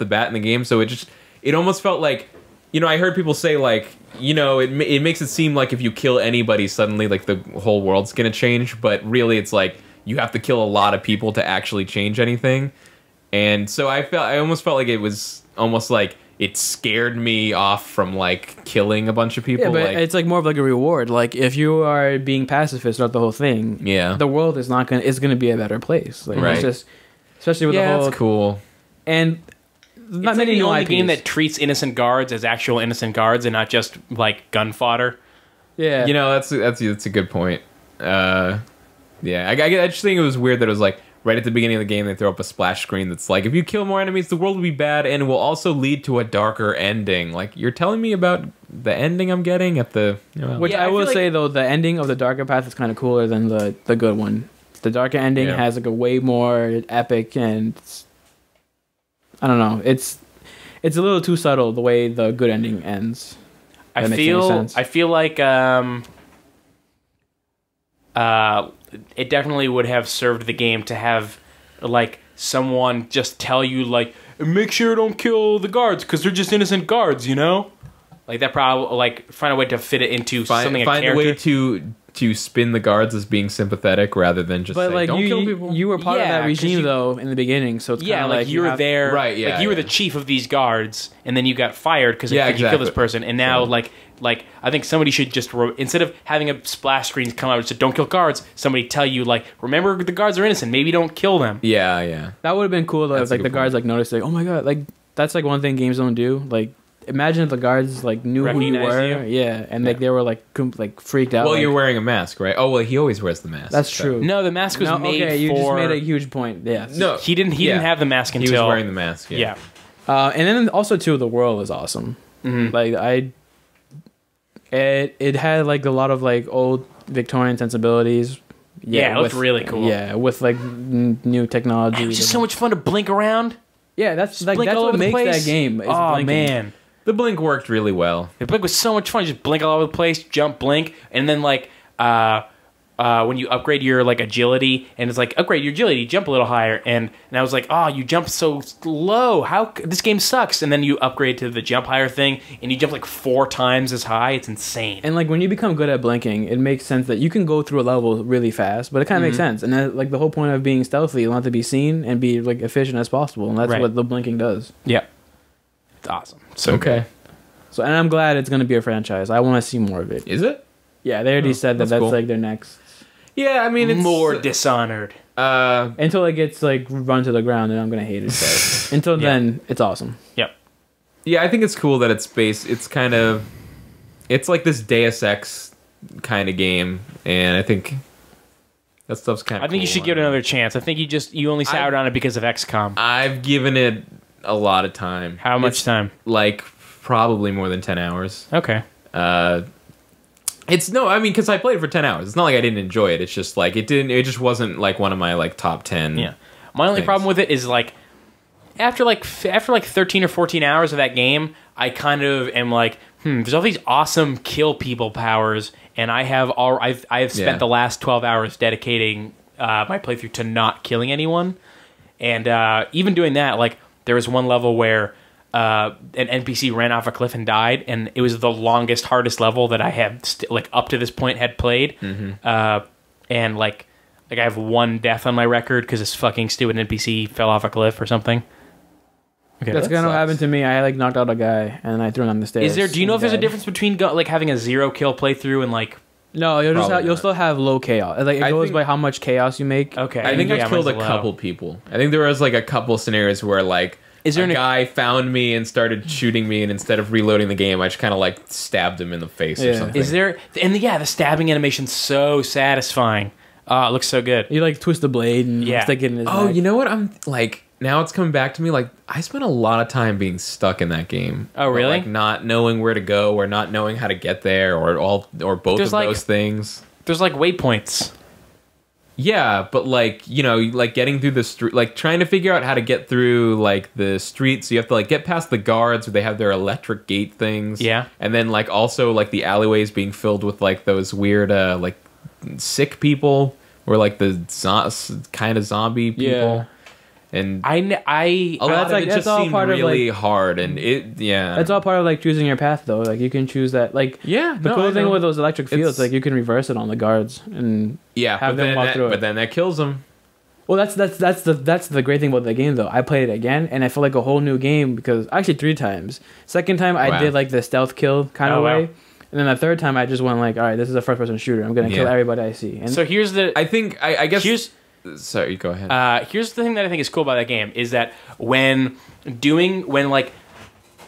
bat in the game. So it almost felt like, you know, I heard people say like, you know, it makes it seem like if you kill anybody, suddenly like the whole world's gonna change. But really, it's like you have to kill a lot of people to actually change anything. And so I almost felt like it was almost like it scared me off from like killing a bunch of people. Yeah, but it's like more of like a reward. Like if you are being pacifist throughout the whole thing, the world is gonna be a better place. Like, right. It's just, especially with the whole. That's cool. And. Not many the only game that treats innocent guards as actual innocent guards and not just like gun fodder. Yeah, you know that's a good point. I just think it was weird that it was like right at the beginning of the game they throw up a splash screen that's like if you kill more enemies the world will be bad and will also lead to a darker ending. Like you're telling me about the ending I'm getting at the which I will say though the ending of the darker path is kind of cooler than the good one. The darker ending has like a way more epic and. I don't know. It's a little too subtle the way the good ending ends. I feel like it definitely would have served the game to have like someone just tell you like make sure don't kill the guards because they're just innocent guards, you know? Like that probably like find a way to fit it into something. Find a way to spin the guards as being sympathetic rather than just say, don't kill people. You were part of that regime though in the beginning, so it's kind of like you were there, right? Yeah, like you were the chief of these guards, and then you got fired because you killed this person, and now like I think somebody should just instead of having a splash screen come out and say don't kill guards, somebody tell you like remember the guards are innocent, maybe don't kill them. Yeah. That would have been cool though. If like the guards like noticed like oh my god, like that's like one thing games don't do like. Imagine if the guards like knew who you were, and like they were like freaked out. Well, like, you're wearing a mask, right? Oh, well, he always wears the mask. That's true. No, the mask was made for. Okay, you just made a huge point. Yeah. No, he didn't have the mask until he was wearing the mask. Yeah. And then also too, the world is awesome. Mm-hmm. Like it had like a lot of like old Victorian sensibilities. Yeah, it looked really cool. Yeah, with like new technology. It was just so much fun to blink around. Yeah, that's what makes that game. Is blinking. Man. The blink worked really well. The blink was so much fun. You just blink all over the place, jump, blink, and then like when you upgrade your like agility, and it's like upgrade your agility, jump a little higher, and I was like, oh, you jump so low. How this game sucks? And then you upgrade to the jump higher thing, and you jump like 4 times as high. It's insane. And like when you become good at blinking, it makes sense that you can go through a level really fast, but it kind of makes sense. And then, like the whole point of being stealthy, you want to be seen and be like efficient as possible, and that's what the blinking does. Yeah. It's awesome. So okay. So and I'm glad it's going to be a franchise. I want to see more of it. Is it? Yeah, they already said that's cool. Like their next. Yeah, I mean it's more Dishonored. Until it gets like run to the ground, and I'm going to hate it. Until then, it's awesome. Yep. Yeah, I think it's cool that it's based. It's like this Deus Ex kind of game, and I think that stuff's kind of. I think you should give it another chance. I think you only soured on it because of XCOM. I've given it a lot of time. How much time? Like probably more than 10 hours. Okay. Because I played it for 10 hours. It's not like I didn't enjoy it. It's just like it just wasn't like one of my like top 10. Yeah. My only problem with it is like after 13 or 14 hours of that game, I kind of am like, there's all these awesome kill people powers, and I have spent the last 12 hours dedicating my playthrough to not killing anyone. And even doing that, like there was one level where an NPC ran off a cliff and died, and it was the longest, hardest level that I have up to this point had played. And like I have one death on my record because this fucking stupid NPC fell off a cliff or something. Okay, that's kind of what happened to me. I like knocked out a guy and I threw him on the stairs. Do you know if there's a difference between like having a 0 kill playthrough and like? No, you'll still have low chaos. Like it goes by how much chaos you make. Okay, I think I killed a couple people. I think there was like a couple scenarios where like a guy found me and started shooting me, and instead of reloading the game, I just kind of like stabbed him in the face or something. The stabbing animation's so satisfying. Oh, it looks so good. You like twist the blade and stick it in his neck. You know what? I'm like, now it's coming back to me. Like, I spent a lot of time being stuck in that game. Oh, really? Like not knowing where to go, or not knowing how to get there, or both of those things. There's like waypoints. Yeah, but like, you know, like getting through the street, like trying to figure out how to get through like the street. So you have to like get past the guards where they have their electric gate things. Yeah. And then like also like the alleyways being filled with like those weird like sick people, or like the kind of zombie people. Yeah. And a lot of it just seemed really hard, and it's all part of like choosing your path though. Like you can choose that. Like the cool thing with those electric fields, like you can reverse it on the guards and have them walk through it. But then that kills them. Well, that's the great thing about the game though. I played it again and I felt like a whole new game because actually 3 times. Second time I did like the stealth kill kind of way. And then the third time I just went like, all right, this is a first person shooter. I'm gonna kill everybody I see. And so here's the. I guess. Sorry, go ahead. Here's the thing that I think is cool about that game is that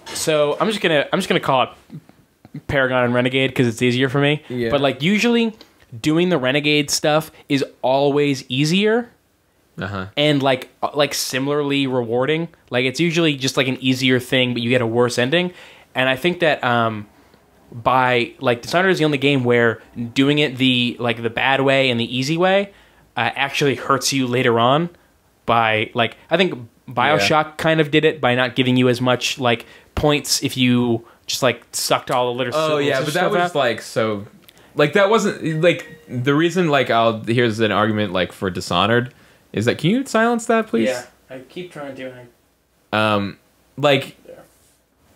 so I'm just gonna call it Paragon and Renegade because it's easier for me. Yeah. But like usually doing the Renegade stuff is always easier. And like similarly rewarding. Like it's usually just like an easier thing, but you get a worse ending. And I think that by like Dishonored is the only game where doing it the bad way and the easy way actually hurts you later on. By like I think BioShock kind of did it by not giving you as much like points if you just like sucked all the litter. Oh yeah, but that was like so like that wasn't like the reason. Like here's an argument like for Dishonored is that, can you silence that please? Yeah, I keep trying to. Like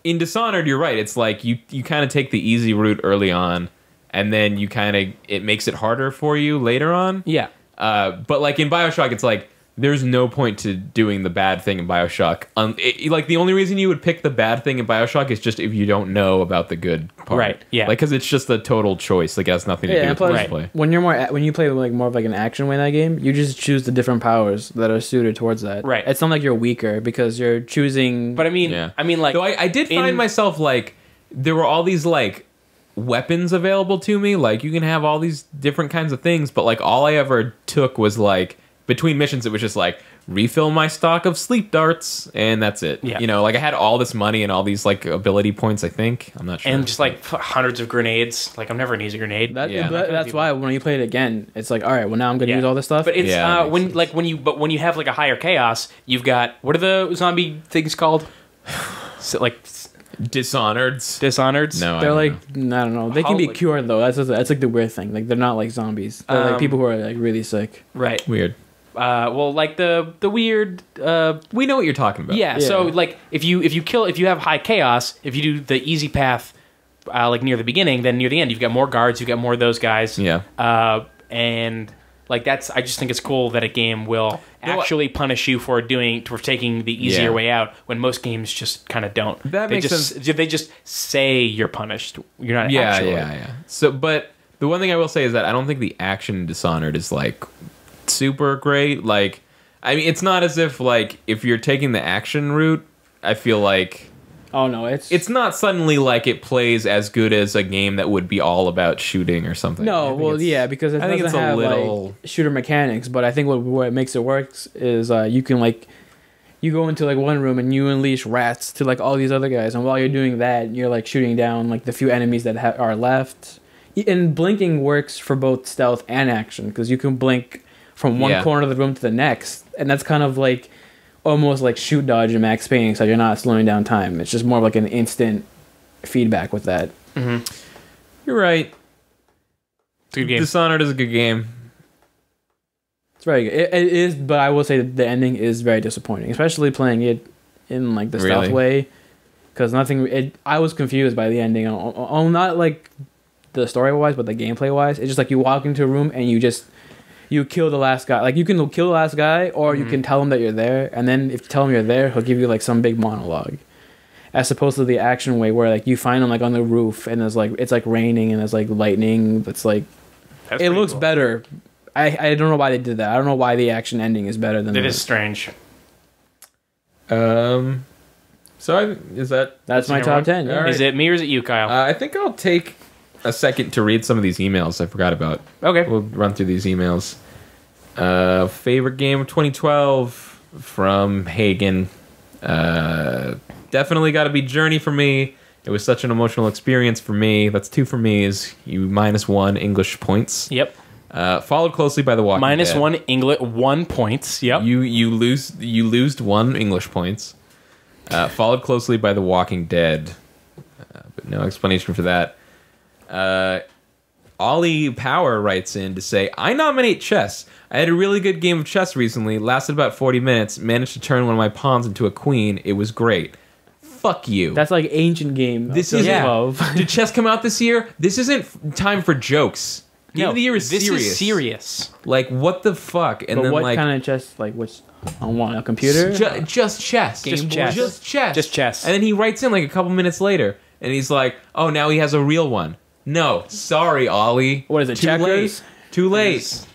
in Dishonored, you're right. It's like you kind of take the easy route early on, and then you kind of it makes it harder for you later on. Yeah. But like in BioShock, it's like there's no point to doing the bad thing in BioShock. Like the only reason you would pick the bad thing in BioShock is just if you don't know about the good part. Right. Yeah. Like because it's just a total choice. Like it has nothing to do with gameplay. When you play like more of like an action way in that game, you just choose the different powers that are suited towards that. Right. It's not like you're weaker because you're choosing. But I mean, like though I did find myself like there were all these like weapons available to me. Like you can have all these different kinds of things, but like all I ever took was like between missions it was just like refill my stock of sleep darts and that's it. Yeah. You know, like I had all this money and all these like ability points, I think. I'm not sure. And just like hundreds of grenades. Like I'm never gonna use a grenade. That's why when you play it again, it's like, all right, well now I'm gonna use all this stuff. But it's when you have like a higher chaos, you've got what are the zombie things called? So, like Dishonoreds? No, they're I don't know. They can be cured though. That's like the weird thing. Like they're not like zombies. They're like people who are like really sick. Right. Weird. Well, like the weird. We know what you're talking about. Yeah. So like if you have high chaos, if you do the easy path, like near the beginning, then near the end you've got more guards, you've got more of those guys. Yeah. And like I just think it's cool that a game will actually punish you for taking the easier way out when most games just kind of don't. That makes sense. They just say you're punished. You're not actually. Yeah. So, but the one thing I will say is that I don't think the action in Dishonored is like super great. Like, I mean, it's not as if like if you're taking the action route, I feel like Oh no, it's not suddenly like it plays as good as a game that would be all about shooting or something. No, well, yeah, because it doesn't have like shooter mechanics. But I think what makes it works is you can like you go into like one room and you unleash rats to like all these other guys, and while you're doing that, you're like shooting down like the few enemies that are left. And blinking works for both stealth and action because you can blink from one corner of the room to the next, and that's kind of like almost like shoot dodge in Max Payne, so you're not slowing down time. It's just more of like an instant feedback with that. Mm-hmm. You're right. It's a good game. Dishonored is a good game. It's very good. It is, but I will say that the ending is very disappointing, especially playing it in like the stealth way, because I was confused by the ending. Not like the story wise, but the gameplay wise. It's just like you walk into a room and you kill the last guy. Like, you can kill the last guy, or you can tell him that you're there, and then if you tell him you're there, he'll give you, like, some big monologue. As opposed to the action way, where, like, you find him, like, on the roof, and it's, like, raining, and there's, like, lightning. It's, like... It looks better. I don't know why they did that. I don't know why the action ending is better than... It is strange. So, is that... That's my top 10. Yeah. Right. Is it me or is it you, Kyle? I think I'll take a second to read some of these emails I forgot about. Okay. We'll run through these emails. Favorite game of 2012 from Hagen. Definitely got to be Journey for me. It was such an emotional experience for me. That's 2 for me. Is you -1 English points. Yep. Followed closely by The Walking Dead. -1 English 1 points. Yep. You lose 1 English points. Followed closely by The Walking Dead. But no explanation for that. Ollie Power writes in to say, I nominate chess. I had a really good game of chess recently, lasted about 40 minutes, managed to turn one of my pawns into a queen. It was great. Fuck you. That's like ancient game. This is Did chess come out this year? This isn't time for jokes. Game of the year is serious. This is serious. Like, what the fuck? And but then, what like, kind of chess? Like, which on what? A computer? Just chess. Just chess. Just chess. Just chess. And then he writes in like a couple minutes later, and he's like, "Oh, now he has a real one." No, sorry, Ollie. What is it? Checkers? Too late.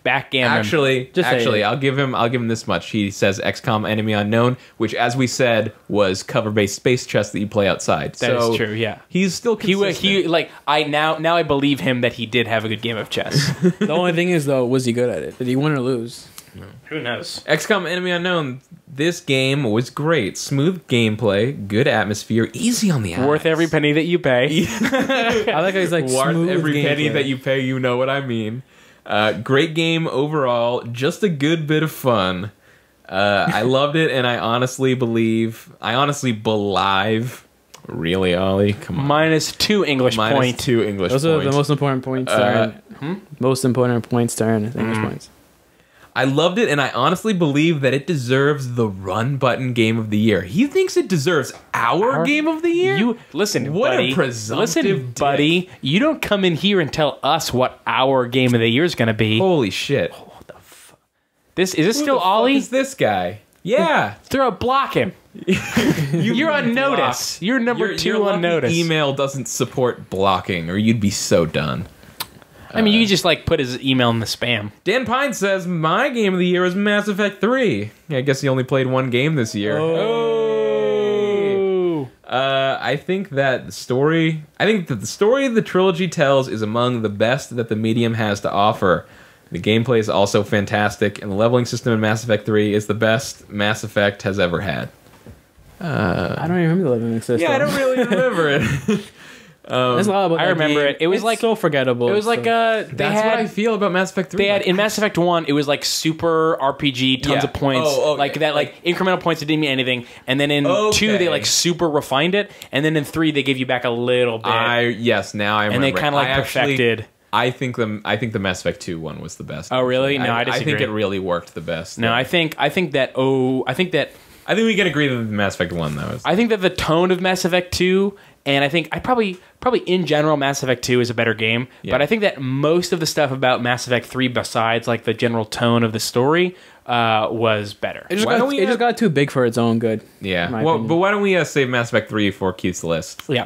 Backgammon. Actually, I'll give him this much. He says XCOM Enemy Unknown, which, as we said, was cover-based space chess that you play outside. That is true. Yeah, he's still consistent. He like now I believe him that he did have a good game of chess. The only thing is, though, was he good at it? Did he win or lose? No. Who knows? XCOM Enemy Unknown. This game was great. Smooth gameplay, good atmosphere, easy on the eyes. Worth every penny that you pay. I like how he's like worth every gameplay. penny that you pay. You know what I mean. Great game overall. Just a good bit of fun. I loved it, and I honestly believe. Really, Ollie? Come on. -2 English points. -2 English points. Those are the most important points. Most important points to earn English points. I loved it, and I honestly believe that it deserves the run button game of the year. He thinks it deserves our game of the year? You listen, what buddy. A presumptive buddy. You don't come in here and tell us what our game of the year is going to be. Holy shit. What the fuck? Is this still Ollie? Who is this guy? Yeah. Block him. You're on notice. You're number 2 on notice. Email doesn't support blocking, or you'd be so done. I mean, you could just like put his email in the spam. Dan Pine says, my game of the year is Mass Effect 3. I guess he only played 1 game this year. Oh. I think that the story the trilogy tells is among the best that the medium has to offer. The gameplay is also fantastic, and the leveling system in Mass Effect 3 is the best Mass Effect has ever had. I don't even remember the leveling system. Yeah, I don't really remember it. There's a lot about I remember game. it. It was it's like so forgettable. It was like that's what I feel about Mass Effect 3. They had in Mass Effect 1, it was like super RPG, tons of points, like that, like incremental points that didn't mean anything. And then in 2, they like super refined it, and then in 3, they give you back a little bit. Now I remember. And they kind of like perfected. I think the Mass Effect 2 one was the best. Oh really? No, I disagree. I think it really worked the best. No, I think that we can agree that the Mass Effect 1 though. I think that the tone of Mass Effect 2, and I think I probably in general Mass Effect 2 is a better game, but I think that most of the stuff about Mass Effect 3, besides like the general tone of the story, was better. It just got too big for its own good. Yeah. Well, but why don't we save Mass Effect 3 for Keith's list? Yeah.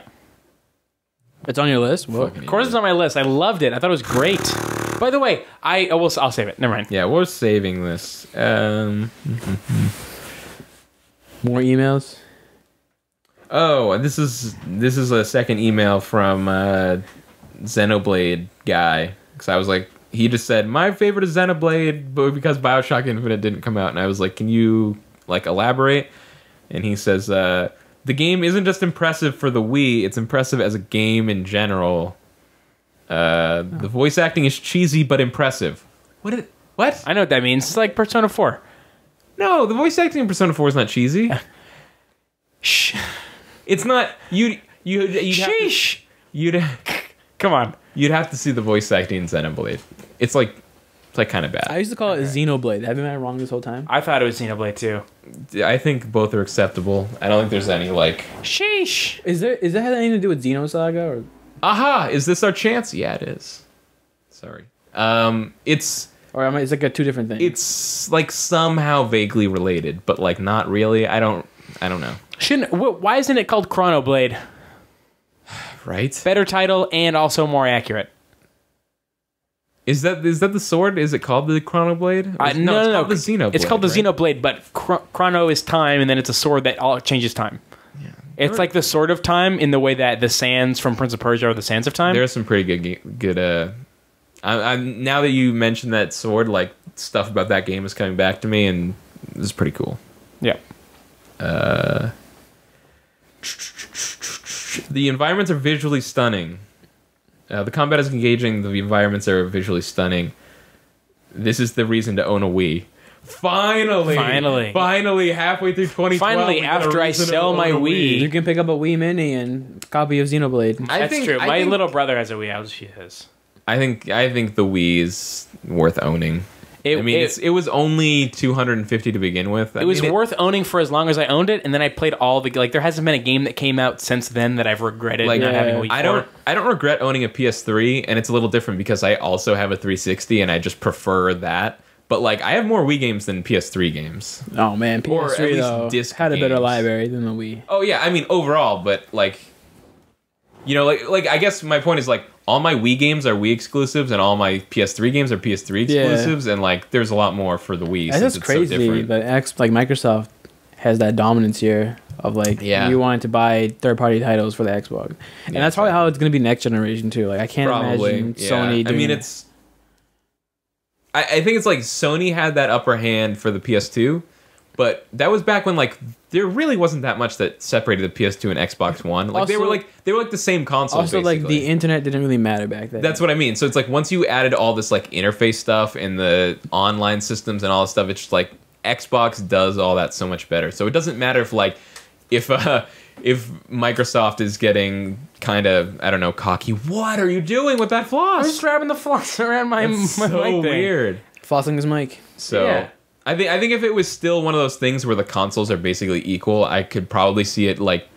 It's on your list? Of course it's on my list. I loved it. I thought it was great. By the way, I'll save it. Never mind. Yeah, we're saving this. More emails? Oh, this is a second email from Xenoblade guy. Because I was like, he just said, my favorite is Xenoblade, but because BioShock Infinite didn't come out. And I was like, can you, like, elaborate? And he says, the game isn't just impressive for the Wii, it's impressive as a game in general. The voice acting is cheesy but impressive. What? I know what that means. It's like Persona 4. No, the voice acting in Persona 4 is not cheesy. Shh. It's not... Sheesh! Come on. You'd have to see the voice acting in Xenoblade. It's like kind of bad. I used to call it Xenoblade. Have you been wrong this whole time? I thought it was Xenoblade too. I think both are acceptable. I don't think there's any like... Sheesh! Is that anything to do with Xenosaga or... Aha! Is this our chance? Yeah, it is. Sorry. It's... Or it's like two different things. It's like somehow vaguely related, but like not really. I don't know. Why isn't it called Chronoblade? Right? Better title and also more accurate. Is that the sword? Is it called the Chronoblade? No, it's called the Xenoblade. It's called the right? Xenoblade, but Chrono is time, and then it's a sword that changes time. Yeah. It's like the Sword of Time in the way that the sands from Prince of Persia are the sands of time. There's some pretty good. Now that you mentioned that sword, like stuff about that game is coming back to me, and this is pretty cool. Yeah. The environments are visually stunning. The combat is engaging. The environments are visually stunning. This is the reason to own a Wii. Finally, halfway through 2012. Finally, after I sell my Wii, you can pick up a Wii Mini and a copy of Xenoblade. That's true. My little brother has a Wii. I'll just use his. I think the Wii is worth owning. It was only $250 to begin with. It was worth owning for as long as I owned it, and then I played all the there hasn't been a game that came out since then that I've regretted not having a Wii. I don't regret owning a PS3, and it's a little different because I also have a 360, and I just prefer that. But like, I have more Wii games than PS3 games. Oh man, PS3 though had a better library than the Wii. Oh yeah, I mean overall, but like, you know, like I guess my point is like, all my Wii games are Wii exclusives, and all my PS3 games are PS3 exclusives, and like, there's a lot more for the Wii. That's crazy. But Microsoft has that dominance here of like, you wanted to buy third-party titles for the Xbox, and that's probably how it's going to be next generation too. Like, I can't imagine Sony doing... I mean, I think it's like Sony had that upper hand for the PS2, but that was back when like there really wasn't that much that separated the PS2 and Xbox One. Like, they were like the same console. Also, basically. like, the internet didn't really matter back then. That's what I mean. So it's like, once you added all this like interface stuff and the online systems and all this stuff, it's just like Xbox does all that so much better. So it doesn't matter if Microsoft is getting kind of, I don't know, cocky. What are you doing with that floss? I'm just wrapping the floss around my so mic weird. Flossing his mic. So yeah. I think if it was still one of those things where the consoles are basically equal, I could probably see it like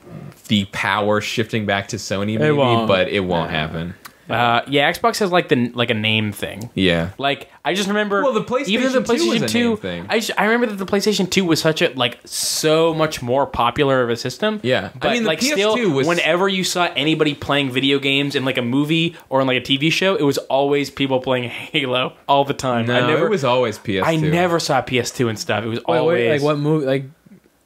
the power shifting back to Sony maybe, but it won't happen. Xbox has like a name thing. Yeah. Like, I just remember, well, the PlayStation 2 was a name thing. I remember that the PlayStation 2 was such a so much more popular of a system. Yeah. But I mean, the PS2 still, was... whenever you saw anybody playing video games in like a movie or in like a TV show, it was always people playing Halo all the time. No, it was always PS2. I never saw PS2 and stuff. It was always... like, what movie? Like,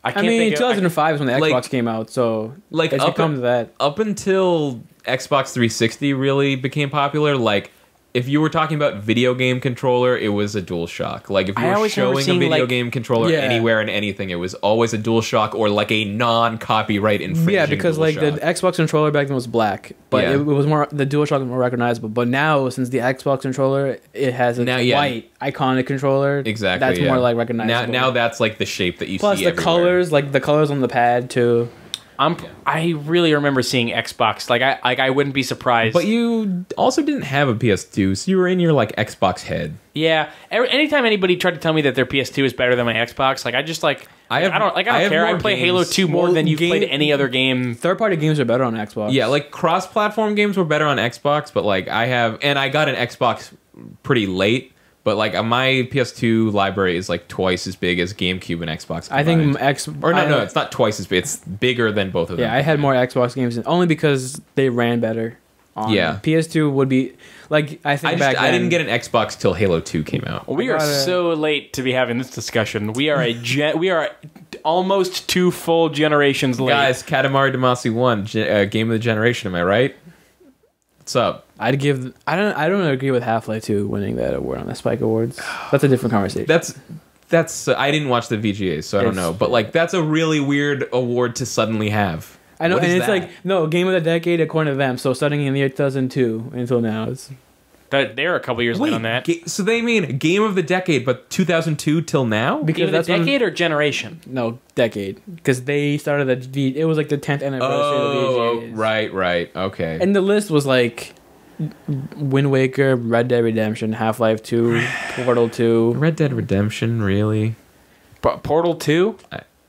I mean, 2005 is when the Xbox came out, so like it should come to that. Up until Xbox 360 really became popular, like, if you were talking about video game controller, it was a DualShock. Like, if you were showing a video game controller anywhere and anything, it was always a DualShock or like a non-copyright infringing Yeah, because like the Xbox controller back then was black, but it was more, the DualShock was more recognizable. But now, since the Xbox controller, it has a white iconic controller. Exactly, that's more like recognizable. Now that's like the shape that you see everywhere. Plus the colors, like the colors on the pad too. I really remember seeing Xbox. Like I wouldn't be surprised. But you also didn't have a PS2, so you were in your like Xbox head. Yeah. Anytime anybody tried to tell me that their PS2 is better than my Xbox, like I just like I don't care. I play Halo 2 more than you've played any other game. Third-party games are better on Xbox. Yeah, like cross-platform games were better on Xbox, but like I got an Xbox pretty late. But like my PS2 library is like twice as big as GameCube and Xbox combined. I think no, it's not twice as big. It's bigger than both of them. Yeah, I had more Xbox games only because they ran better. PS2 would be like I didn't get an Xbox till Halo 2 came out. We are so late to be having this discussion. We are almost 2 full generations late. Guys, Katamari Damacy 1, game of the generation. Am I right? What's up? I don't agree with Half-Life 2 winning that award on the Spike Awards. That's a different conversation. That's I didn't watch the VGAs, so I don't know. But like, that's a really weird award to suddenly have. I know, and it's like, no, game of the decade according to them. So starting in the year 2002 until now, it's... They're a couple years late on that. So they mean game of the decade, but 2002 till now? Because that's the decade or generation? No, decade. Because they started it was like the 10th anniversary of the VGAs. Right, okay. And the list was like Wind Waker, Red Dead Redemption, Half-Life 2, Portal 2. Red Dead Redemption, really? Portal 2?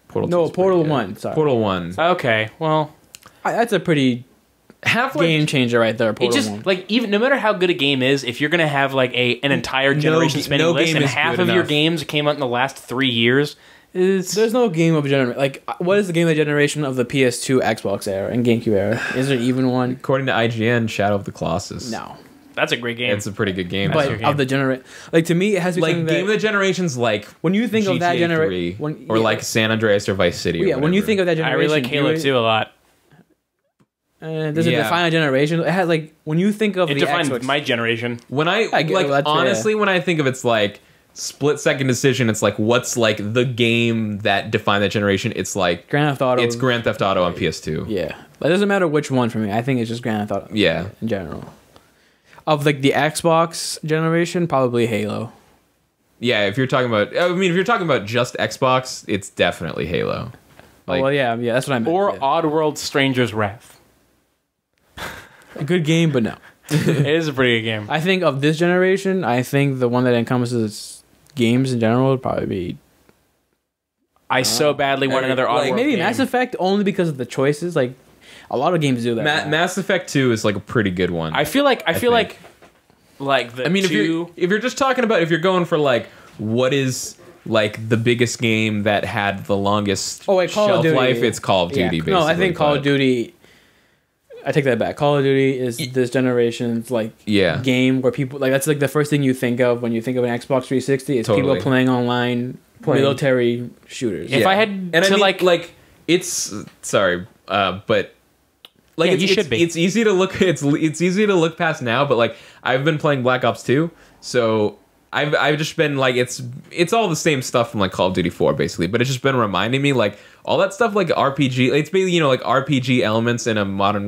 Portal 1, sorry. Portal 1. Okay, well... That's a pretty... game changer right there. It just 1. like, even no matter how good a game is, if you're gonna have like an entire generation spanning list, and half of your games came out in the last 3 years, there's no game of generation. Like, what is the game of the generation of the PS2, Xbox era, and GameCube era? Is there even one? According to IGN, Shadow of the Colossus. No, that's a great game. It's a pretty good game. But of the generation, like, to me, it has to be like game of the generations, like when you think GTA of that generation, or like San Andreas or Vice City. Yeah, when you think of that generation, I really like Halo 2 a lot. Does it define a generation? It has like when you think of it defines my generation. When I honestly, when I think of it's like split second decision, it's like what's like the game that defined that generation? It's like Grand Theft Auto. It's Grand Theft Auto on PS2. Yeah, it doesn't matter which one for me. I think it's just Grand Theft Auto. Yeah, in general. Of like the Xbox generation, probably Halo. Yeah, if you're talking about, just Xbox, it's definitely Halo. Like, well, yeah, that's what I meant. Or Oddworld: Stranger's Wrath. A good game, but no. It is a pretty good game. I think of this generation, I think the one that encompasses games in general would probably be... I so badly want another Oddworld maybe game. Mass Effect, only because of the choices. Like, a lot of games do that. Mass Effect 2 is like a pretty good one. I feel like the if you're just talking about, if you're going for like what is like the biggest game that had the longest shelf life, it's Call of Duty. Basically, no, I think Call of Duty... I take that back. Call of Duty is this generation's game where people that's like the first thing you think of when you think of an Xbox 360. It's people playing online military shooters. If I had it's sorry, but like it's easy to look. It's easy to look past now, but like I've been playing Black Ops 2, so I've just been like it's all the same stuff from like Call of Duty 4 basically, but it's just been reminding me like all that stuff like RPG. It's basically like RPG elements in a modern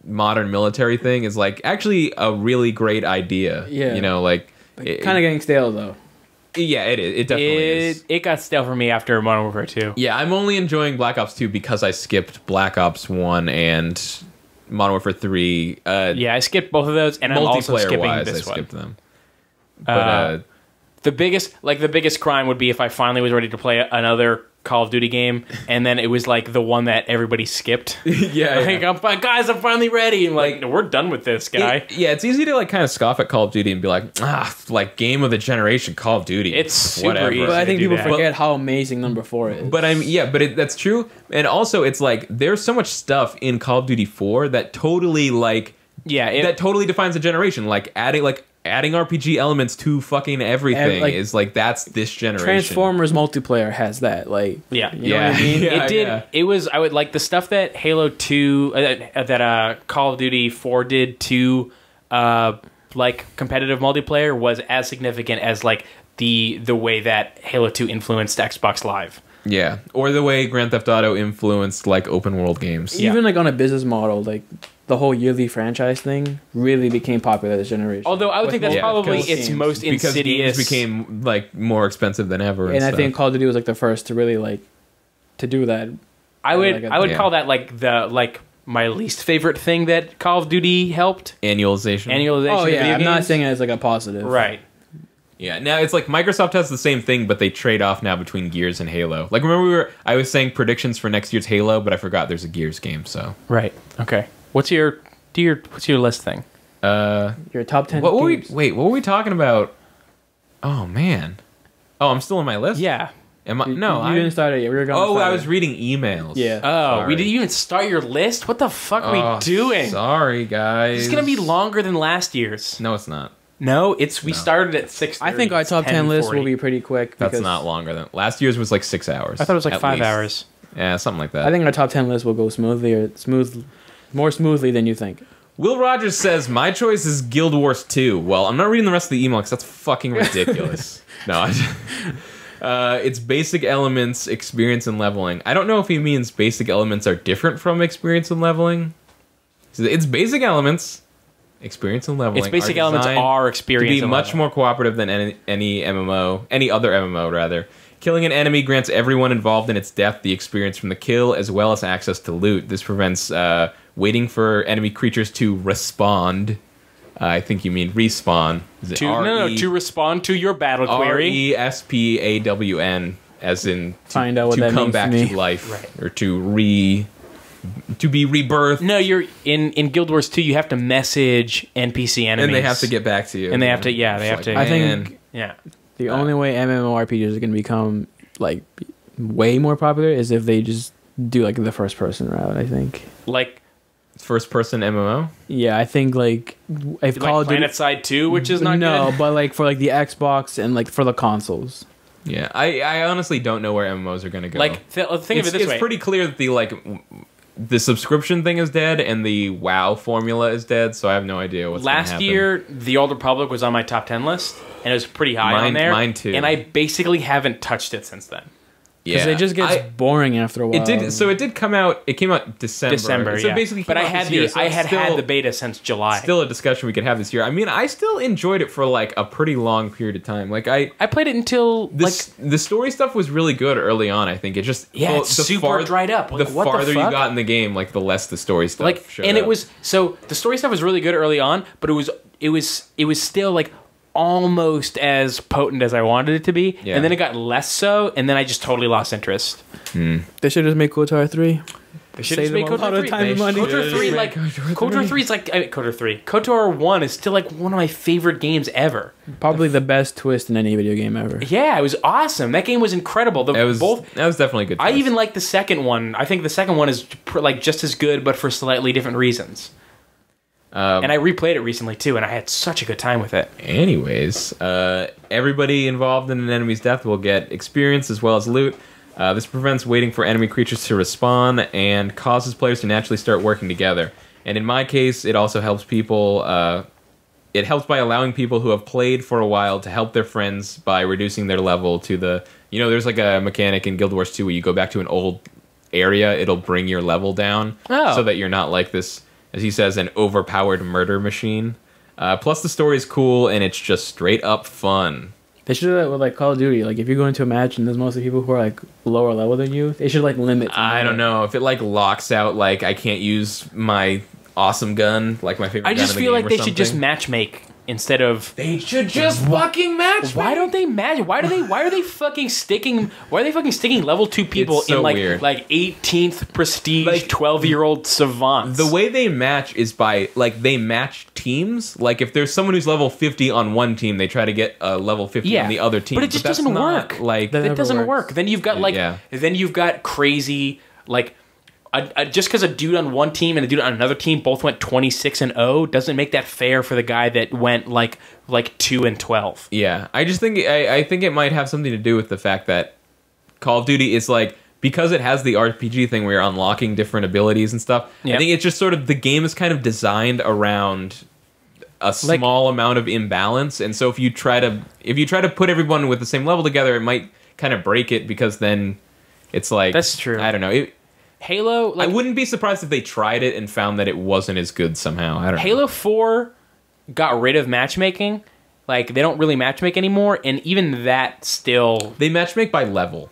modern military thing is like actually a really great idea. Yeah, like kind of getting stale though. Yeah, it is. It definitely is. It got stale for me after Modern Warfare 2. Yeah, I'm only enjoying Black Ops 2 because I skipped Black Ops 1 and Modern Warfare 3. Yeah, I skipped both of those, and I'm also skipping this one. I skipped them. But the biggest crime would be if I finally was ready to play another Call of Duty game, and then it was like the one that everybody skipped. Guys, I'm finally ready. And like, we're done with this, guy. It's easy to like kind of scoff at Call of Duty and be like, like game of the generation, Call of Duty. It's super easy. But I think people forget how amazing number 4 is. But that's true. And also, it's like there's so much stuff in Call of Duty 4 that totally that totally defines a generation. Like adding RPG elements to fucking everything is like that's this generation. Transformers multiplayer has that. Like, you know what I mean? It did. Yeah. It was. I would like the stuff that Halo 2, that Call of Duty 4 did to like competitive multiplayer was as significant as like the way that Halo 2 influenced Xbox Live. Yeah, or the way Grand Theft Auto influenced like open world games. Even like on a business model, like the whole yearly franchise thing really became popular this generation. Although I would think that's probably its most insidious. Because games became like more expensive than ever. And I think Call of Duty was like the first to really to do that. I would call that like my least favorite thing that Call of Duty helped. Annualization. Oh yeah, I'm not saying it as like a positive. Right. Yeah, now it's like Microsoft has the same thing, but they trade off now between Gears and Halo. Like remember I was saying predictions for next year's Halo, but I forgot there's a Gears game. So right, okay. What's your list thing? Your top 10. What were we talking about? Oh man, I'm still on my list. Yeah. Am I? No, you didn't start it yet. We were going. I was reading emails. Yeah. Oh, we didn't even start your list. What the fuck are we doing? Sorry, guys. It's gonna be longer than last year's. No, it's not. No, we started at 6:30. I think our top 10 list will be pretty quick. That's not longer than last year's was like 6 hours. I thought it was like 5 hours. Yeah, something like that. I think our top 10 list will go more smoothly than you think. Will Rogers says, my choice is Guild Wars 2. Well, I'm not reading the rest of the email because that's fucking ridiculous. No, it's basic elements, experience, and leveling. I don't know if he means basic elements are different from experience and leveling. It's basic elements, experience, and leveling. Its basic elements are experience to be much more cooperative than any other MMO, rather. Killing an enemy grants everyone involved in its death the experience from the kill, as well as access to loot. This prevents waiting for enemy creatures to respond. I think you mean respawn. To respond to your battle query. RESPAWN, as in find out what that come means back to life, right. Or to be rebirthed. No, you're in Guild Wars 2. You have to message NPC enemies, and they have to get back to you. And they have to, they have to. I think, yeah. The only way MMORPGs are going to become like way more popular is if they just do like the first person route. I think like first person MMO. Yeah, I think like if Call of Duty PlanetSide 2, which is not no, good. but like for like the Xbox and like for the consoles. Yeah, I honestly don't know where MMOs are going to go. Like think of it this way. It's pretty clear that the subscription thing is dead and the WoW formula is dead, so I have no idea what's going to happen. Last year, The Old Republic was on my top 10 list, and it was pretty high on there. Mine too. And I basically haven't touched it since then. Because it just gets boring after a while. It did come out. It came out December. So basically, but I had the beta since July. Still a discussion we could have this year. I mean, I still enjoyed it for like a pretty long period of time. Like I played it until the story stuff was really good early on. I think it just it's super dried up. Like, the farther you got in the game, like the less the story stuff. And it was so the story stuff was really good early on, but it was still like almost as potent as I wanted it to be, and then it got less so, and then I just totally lost interest. They should just make KOTOR 3. They should just make KOTOR 3. KOTOR 3, like KOTOR 3 is like KOTOR 3. KOTOR 1 is still like one of my favorite games ever. Probably the best twist in any video game ever. Yeah, it was awesome. That game was incredible. That was definitely a good twist. I even like the second one. I think the second one is like just as good, but for slightly different reasons. And I replayed it recently too, and I had such a good time with it. Anyways, everybody involved in an enemy's death will get experience as well as loot. This prevents waiting for enemy creatures to respawn and causes players to naturally start working together. And in my case, it also helps people. It helps by allowing people who have played for a while to help their friends by reducing their level to the. There's like a mechanic in Guild Wars 2 where you go back to an old area, it'll bring your level down, so that you're not like this. As he says, an overpowered murder machine. Plus, the story is cool, and it's just straight up fun. They should do that with like Call of Duty. Like, if you go into a match and there's mostly people who are like lower level than you, they should like limit. I don't know if it like locks out. Like, I can't use my awesome gun, like my favorite. I just gun in the feel game like they should just matchmake instead of. They should just fucking match. Why don't they match? Why are they fucking sticking level 2 people so in like weird. like 18th prestige 12-year-old savants? The way they match is by like they match teams. Like if there's someone who's level 50 on one team, they try to get a level 50 on the other team. But it just doesn't work. Like that doesn't work. Then you've got crazy like. Just because a dude on one team and a dude on another team both went 26-0 doesn't make that fair for the guy that went like 2-12. Yeah, I just think I think it might have something to do with the fact that Call of Duty is like, because it has the RPG thing where you're unlocking different abilities and stuff. Yep. I think it's just sort of the game is kind of designed around a small amount of imbalance, and so if you try to put everyone with the same level together, it might kind of break it, because then it's like, that's true. I don't know. Halo, I wouldn't be surprised if they tried it and found that it wasn't as good somehow. I don't know. Halo 4 got rid of matchmaking. Like, they don't really matchmake anymore, and even that still... They matchmake by level.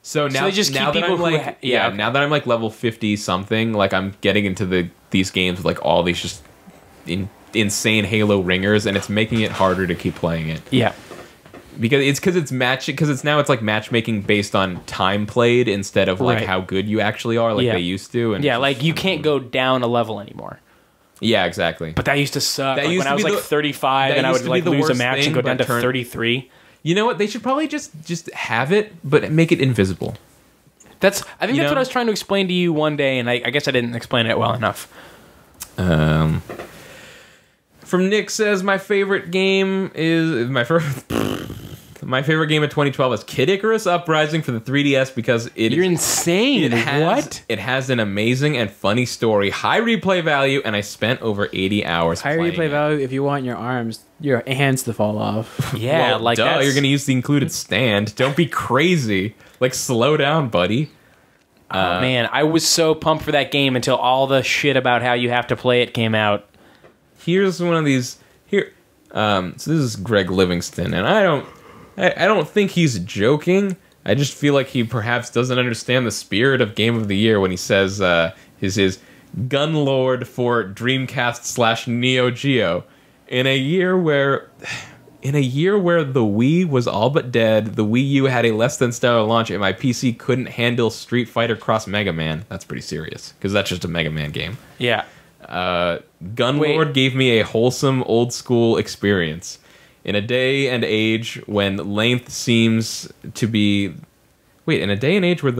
So now, they just keep people now that I'm like level 50 something, like I'm getting into these games with like all these just insane Halo ringers, and it's making it harder to keep playing it. Yeah. Because it's now like matchmaking based on time played instead of like how good you actually are, like they used to. And like you can't go down a level anymore. Yeah, exactly. But that used to suck. When I was like 35 and I would like lose a match and go down to 33. You know what? They should probably just have it, but make it invisible. I think that's what I was trying to explain to you one day, and I guess I didn't explain it well enough. From Nick says my favorite game is my favorite game of 2012 is Kid Icarus Uprising for the 3DS because you're insane. It has an amazing and funny story, high replay value, and I spent over 80 hours. High replay value if you want your hands to fall off. Yeah, well, duh, you're gonna use the included stand. Don't be crazy. Like, slow down, buddy. Oh, man, I was so pumped for that game until all the shit about how you have to play it came out. Here's one of these here. So this is Greg Livingston, and I don't think he's joking. I just feel like he perhaps doesn't understand the spirit of Game of the Year when he says his Gunlord for Dreamcast/Neo Geo. In a year where the Wii was all but dead, the Wii U had a less than stellar launch, and my PC couldn't handle Street Fighter Cross Mega Man. That's pretty serious, because that's just a Mega Man game. Yeah. Gunlord gave me a wholesome, old-school experience. In a day and age when length seems to be... Wait, in a day and age where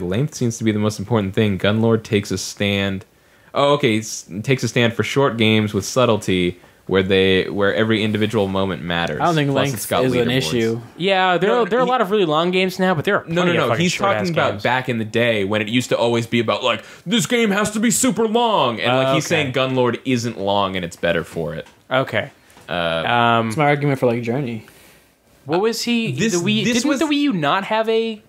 length seems to be the most important thing, Gunlord takes a stand... Oh, okay, takes a stand for short games with subtlety, where every individual moment matters. I don't think length is an issue. Yeah, there are a lot of really long games now, but there are plenty of fucking He's talking about games. Back in the day when it used to always be about, like, this game has to be super long, and he's saying Gunlord isn't long and it's better for it. Okay. It's my argument for, like, Journey. What was he? Didn't the Wii U not have a...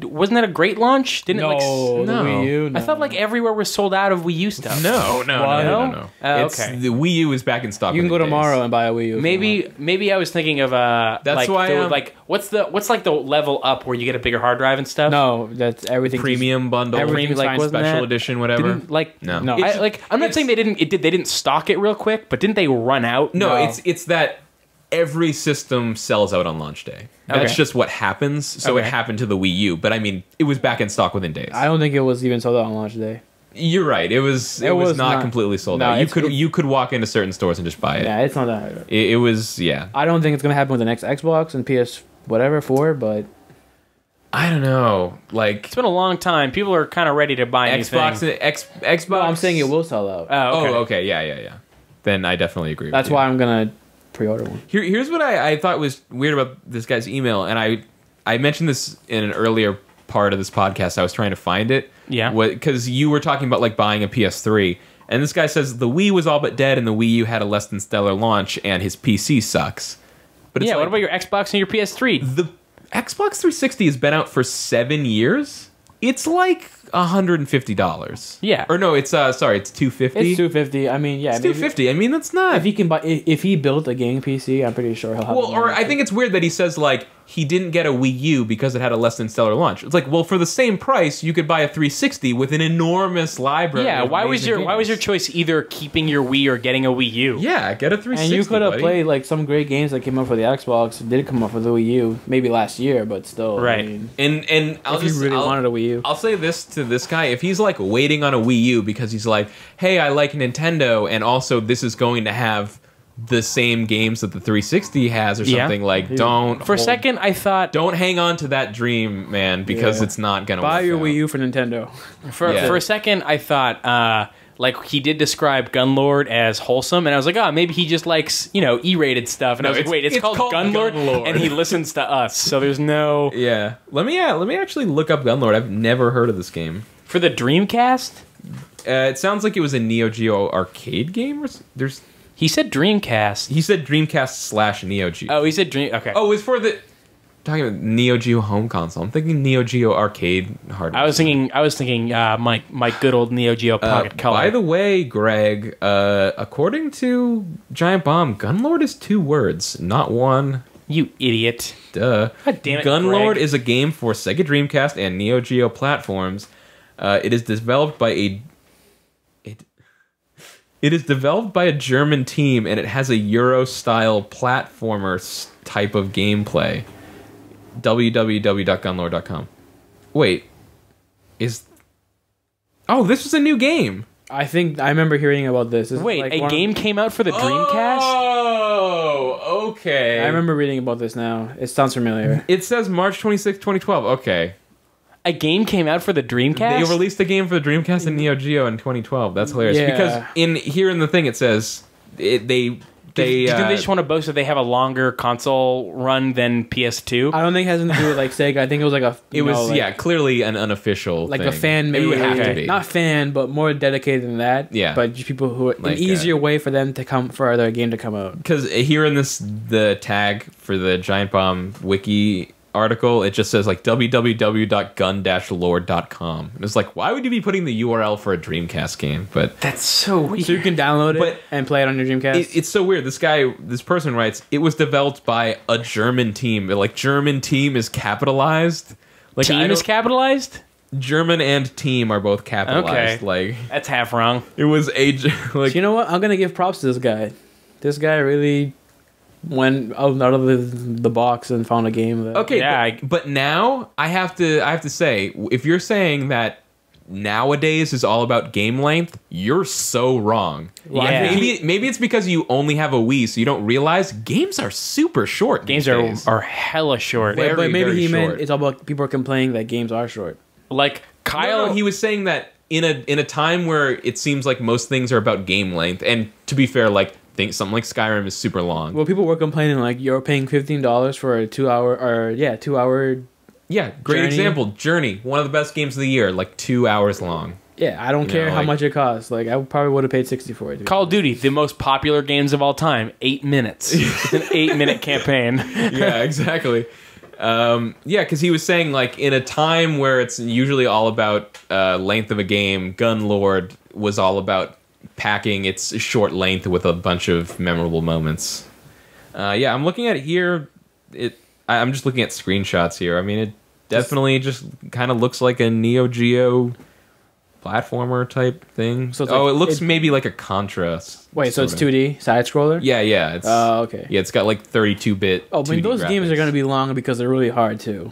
Wasn't that a great launch? Didn't the Wii U. No. I thought like everywhere was sold out of Wii U stuff. No. Okay. The Wii U is back in stock. You can go tomorrow and buy a Wii U. Maybe I was thinking of That's why what's like the level up where you get a bigger hard drive and stuff? No, that's everything. Premium bundle, everything like special edition, whatever. No. I'm not saying they didn't stock it real quick, but didn't they run out? No. It's that every system sells out on launch day. That's just what happens. So it happened to the Wii U, but I mean, it was back in stock within days. I don't think it was even sold out on launch day. You're right. It was not completely sold out. You could walk into certain stores and just buy it. Yeah, it's not that. It was, yeah. I don't think it's gonna happen with the next Xbox and PS whatever 4, but I don't know. Like, it's been a long time. People are kind of ready to buy Xbox. Xbox. No, I'm saying it will sell out. Oh, okay. Yeah. Then I definitely agree. That's why I'm gonna pre-order one. Here's what I thought was weird about this guy's email, and I mentioned this in an earlier part of this podcast. I was trying to find it. Yeah. Because you were talking about like buying a PS3, and this guy says the Wii was all but dead, and the Wii U had a less than stellar launch, and his PC sucks. But it's what about your Xbox and your PS3? The Xbox 360 has been out for 7 years. It's like $150. Yeah. Or no, it's it's $250. It's $250. I mean, yeah, it's $250. I mean, that's not. If he built a gaming PC, I'm pretty sure he'll have. Well, or I think it's weird that he says like he didn't get a Wii U because it had a less than stellar launch. It's like, well, for the same price, you could buy a 360 with an enormous library. Yeah. Why was your choice either keeping your Wii or getting a Wii U? Yeah, get a 360. And you could have played like some great games that came up for the Xbox. Did come up for the Wii U, maybe last year, but still. Right. I mean, and if you really wanted a Wii U, I'll say this to this guy: if he's like waiting on a Wii U because he's like, hey, I like Nintendo, and also this is going to have the same games that the 360 has or something, don't... For a second, I thought... Don't hang on to that dream, man, because it's not going to work buy your out. Wii U for Nintendo. For a second, I thought... like, he did describe Gunlord as wholesome, and I was like, maybe he just likes, E-rated stuff. And I was like, wait, it's called Gunlord, and he listens to us, so there's no... Yeah. Let me actually look up Gunlord. I've never heard of this game. For the Dreamcast? It sounds like it was a Neo Geo arcade game. He said Dreamcast. He said Dreamcast/Neo Geo. Oh, he said Dream... Okay. Oh, it's for the... Talking about Neo Geo home console. I'm thinking Neo Geo arcade hardware. I was thinking my good old Neo Geo Pocket Color. By the way, Greg, according to Giant Bomb, Gunlord is 2 words, not 1. You idiot. Duh. God damn it, Gunlord Greg. is a game for Sega Dreamcast and Neo Geo platforms. It is developed by a German team, and it has a Euro-style platformer type of gameplay. www.gunlord.com. Wait. This was a new game. I think I remember hearing about this. Wait, a game came out for the Dreamcast? Oh, okay. I remember reading about this now. It sounds familiar. It says March 26, 2012. Okay. A game came out for the Dreamcast? They released a game for the Dreamcast and Neo Geo in 2012. That's hilarious. Yeah. Because in the thing it says Do you think they just want to boast that they have a longer console run than PS2? I don't think it has anything to do with like Sega. I think it was like clearly an unofficial like thing. a fan Maybe made, it would have to be. Not fan, but more dedicated than that. Yeah, but just people who like, an easier way for them to come for their game to come out. Because here in the tag for the Giant Bomb wiki article, it just says like www.gun-lord.com. And it's like, why would you be putting the URL for a Dreamcast game? But that's so weird. So you can download it and play it on your Dreamcast. It's so weird. This person writes, it was developed by a German team. Like, German team is capitalized. Like, team is capitalized? German and team are both capitalized. Okay. Like, that's half wrong. It was like, so you know what? I'm gonna give props to this guy. This guy really went out of the box and found a game that... Okay, yeah, but now I have to say, if you're saying that nowadays is all about game length, you're so wrong. Yeah. Maybe it's because you only have a Wii, so you don't realize games are super short. Games are hella short. But maybe he meant it's all about people are complaining that games are short. Like Kyle, he was saying that in a time where it seems like most things are about game length, and to be fair, like something like Skyrim is super long. Well, people were complaining like you're paying $15 for a 2 hour Yeah, great Journey. example. Journey, one of the best games of the year, like 2 hours long. Yeah, I don't care how much it costs. Like, I probably would have paid $60 for it. Call of Duty, the most popular games of all time, 8 minutes. It's an 8-minute campaign. Yeah, exactly. Because he was saying, like, in a time where it's usually all about length of a game, Gun Lord was all about packing its short length with a bunch of memorable moments. I'm looking at it here. I'm just looking at screenshots here. I mean, it definitely just kind of looks like a Neo Geo platformer type thing. So it looks maybe like a Contra. Wait, so it's 2D side scroller? Yeah. It's, okay. Yeah, it's got like 32-bit. Oh, but those games are going to be long because they're really hard too.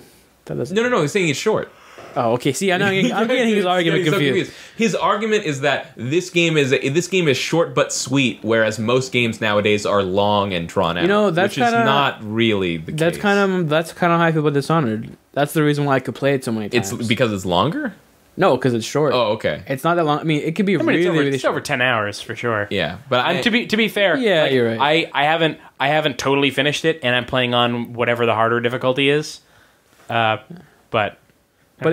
No. He's saying it's short. Oh, okay. See, I'm getting his argument confused. His argument is that this game is short but sweet, whereas most games nowadays are long and drawn out. You know, which is not really the case. That's kind of how I feel about Dishonored. That's the reason why I could play it so many times. It's because it's longer? No, because it's short. Oh, okay. It's not that long. I mean, it could be it's over 10 hours for sure. Yeah, but to be fair, yeah, you're right. I haven't totally finished it, and I'm playing on whatever the harder difficulty is. But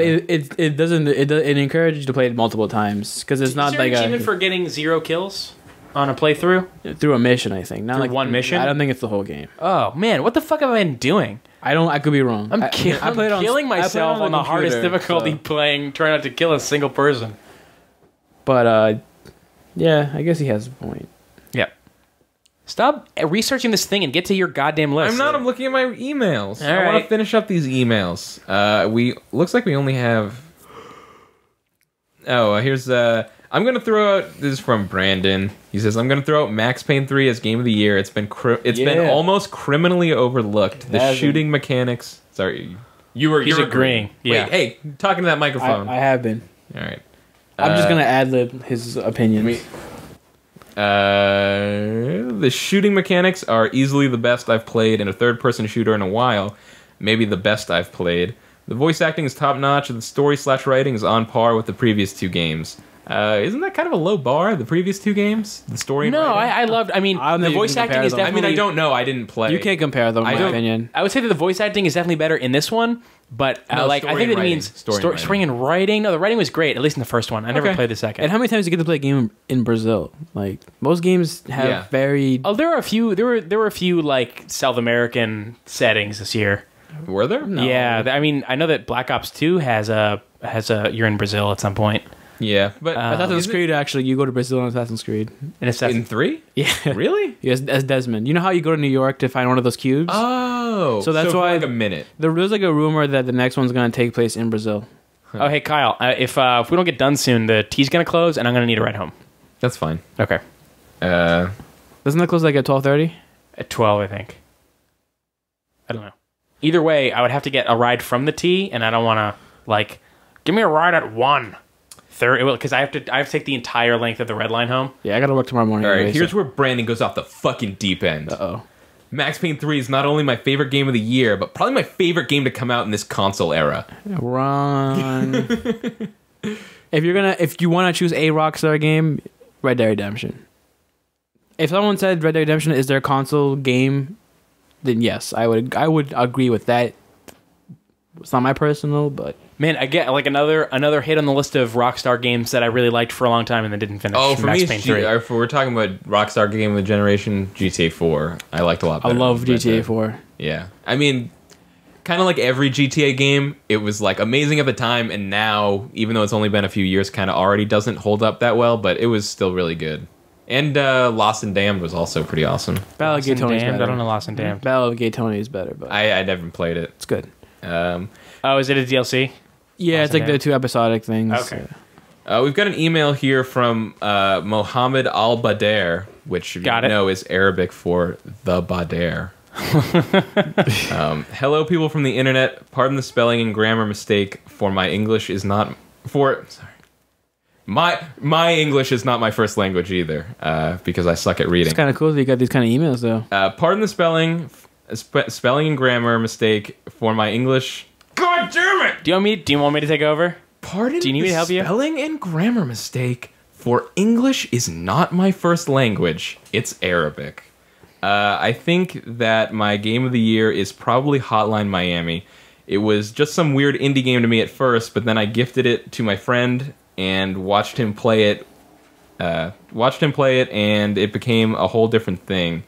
it doesn't encourages you to play it multiple times because it's not like even for getting 0 kills on a playthrough through a mission. I think not through like one mission. I don't think it's the whole game. Oh man, what the fuck have I been doing? I could be wrong. I'm killing myself on the hardest difficulty trying not to kill a single person. But yeah, I guess he has a point. Yep. Stop researching this thing and get to your goddamn list. I'm looking at my emails. I want to finish up these emails. Looks like we only have... here's... I'm going to throw out... This is from Brandon. He says, I'm going to throw out Max Payne 3 as Game of the Year. It's been almost criminally overlooked. The shooting mechanics... Sorry. He's agreeing. Yeah. Wait, hey, talking to that microphone. I have been. All right. I'm just going to ad-lib his opinions. The shooting mechanics are easily the best I've played in a third-person shooter in a while. Maybe the best I've played. The voice acting is top-notch, and the story/writing is on par with the previous 2 games. Isn't that kind of a low bar, the previous 2 games? The story? No, I loved... I mean, the voice acting is definitely... I mean, I don't know. I didn't play. You can't compare them, in my opinion. I would say that the voice acting is definitely better in this one, but I think that it means story and writing. No, the writing was great, at least in the first one. I never played the second. And how many times do you get to play a game in Brazil? Like, most games have very... Oh, there were a few like South American settings this year. Were there? No. Yeah, I mean, I know that Black Ops 2 has a you're in Brazil at some point. Yeah, but Assassin's Creed, actually, you go to Brazil on Assassin's Creed. In 3? Yeah. Really? Yes, as Desmond. You know how you go to New York to find one of those cubes? Oh. So that's why... like a minute. There's like a rumor that the next one's going to take place in Brazil. Huh. Oh, hey, Kyle, if we don't get done soon, the T's going to close, and I'm going to need a ride home. That's fine. Okay. Doesn't that close like at 12:30? At 12, I think. I don't know. Either way, I would have to get a ride from the T, and I don't want to, like... Give me a ride at 1:30, because I have to take the entire length of the Red Line home. Yeah, I got to work tomorrow morning. All right, here's where Brandon goes off the fucking deep end. Uh-oh. Max Payne 3 is not only my favorite game of the year, but probably my favorite game to come out in this console era. Wrong. If you want to choose a Rockstar game, Red Dead Redemption. if someone said Red Dead Redemption is their console game, then yes, I would agree with that. It's not my personal, but man, again, like another hit on the list of Rockstar games that I really liked for a long time and then didn't finish. Oh, for Max me, Payne 3. if we're talking about Rockstar game of the generation, GTA 4. I liked a lot better. I love GTA 4. Yeah, I mean, kind of like every GTA game, it was like amazing at the time, and now, even though it's only been a few years, kind of already doesn't hold up that well, but it was still really good. And Lost and Damned was also pretty awesome. Battle of Gay Tony's better. I don't know Lost and Damned. Battle of Gay Tony is better, but I never played it. It's good. Is it a DLC? Yeah, it's like the 2 episodic things. Okay. We've got an email here from Mohammed Al-Bader, which you know is Arabic for the Bader. Hello, people from the internet. Pardon the spelling and grammar mistake. My English is not my English is not my first language either, because I suck at reading. It's kind of cool that you got these kind of emails, though. Pardon the spelling and grammar mistake for my English. God damn it! Do you want me to take over? Pardon. Do you need me to help you? Spelling and grammar mistake for English is not my first language. It's Arabic. I think that my game of the year is probably Hotline Miami. It was just some weird indie game to me at first, but then I gifted it to my friend and watched him play it, and it became a whole different thing.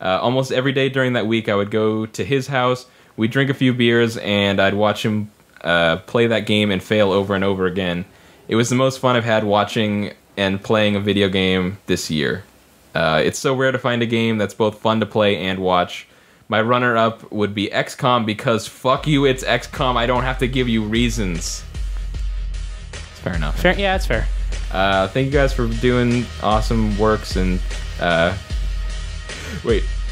Almost every day during that week, I would go to his house, we'd drink a few beers, and I'd watch him play that game and fail over and over again. It was the most fun I've had watching and playing a video game this year. It's so rare to find a game that's both fun to play and watch. My runner-up would be XCOM, because fuck you, it's XCOM. I don't have to give you reasons. It's fair enough. Fair, yeah, it's fair. Thank you guys for doing awesome works, and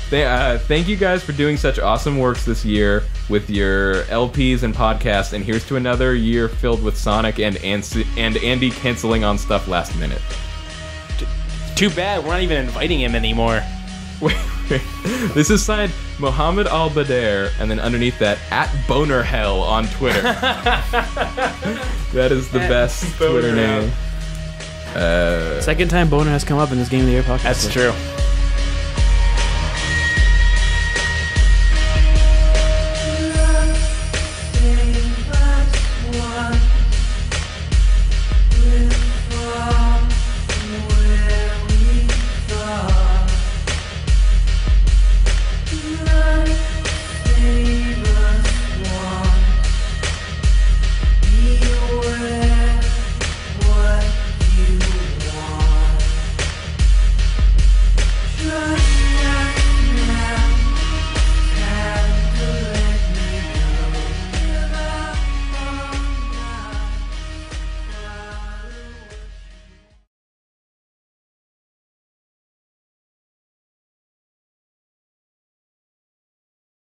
thank you guys for doing such awesome works this year with your LPs and podcasts, and here's to another year filled with Sonic and Andy canceling on stuff last minute. Too bad, we're not even inviting him anymore. Wait. This is signed Mohammed Al-Bader, and then underneath that, @BonerHell on Twitter. That is the best Twitter name. Second time Boner has come up in this Game of the Year podcast. That's true.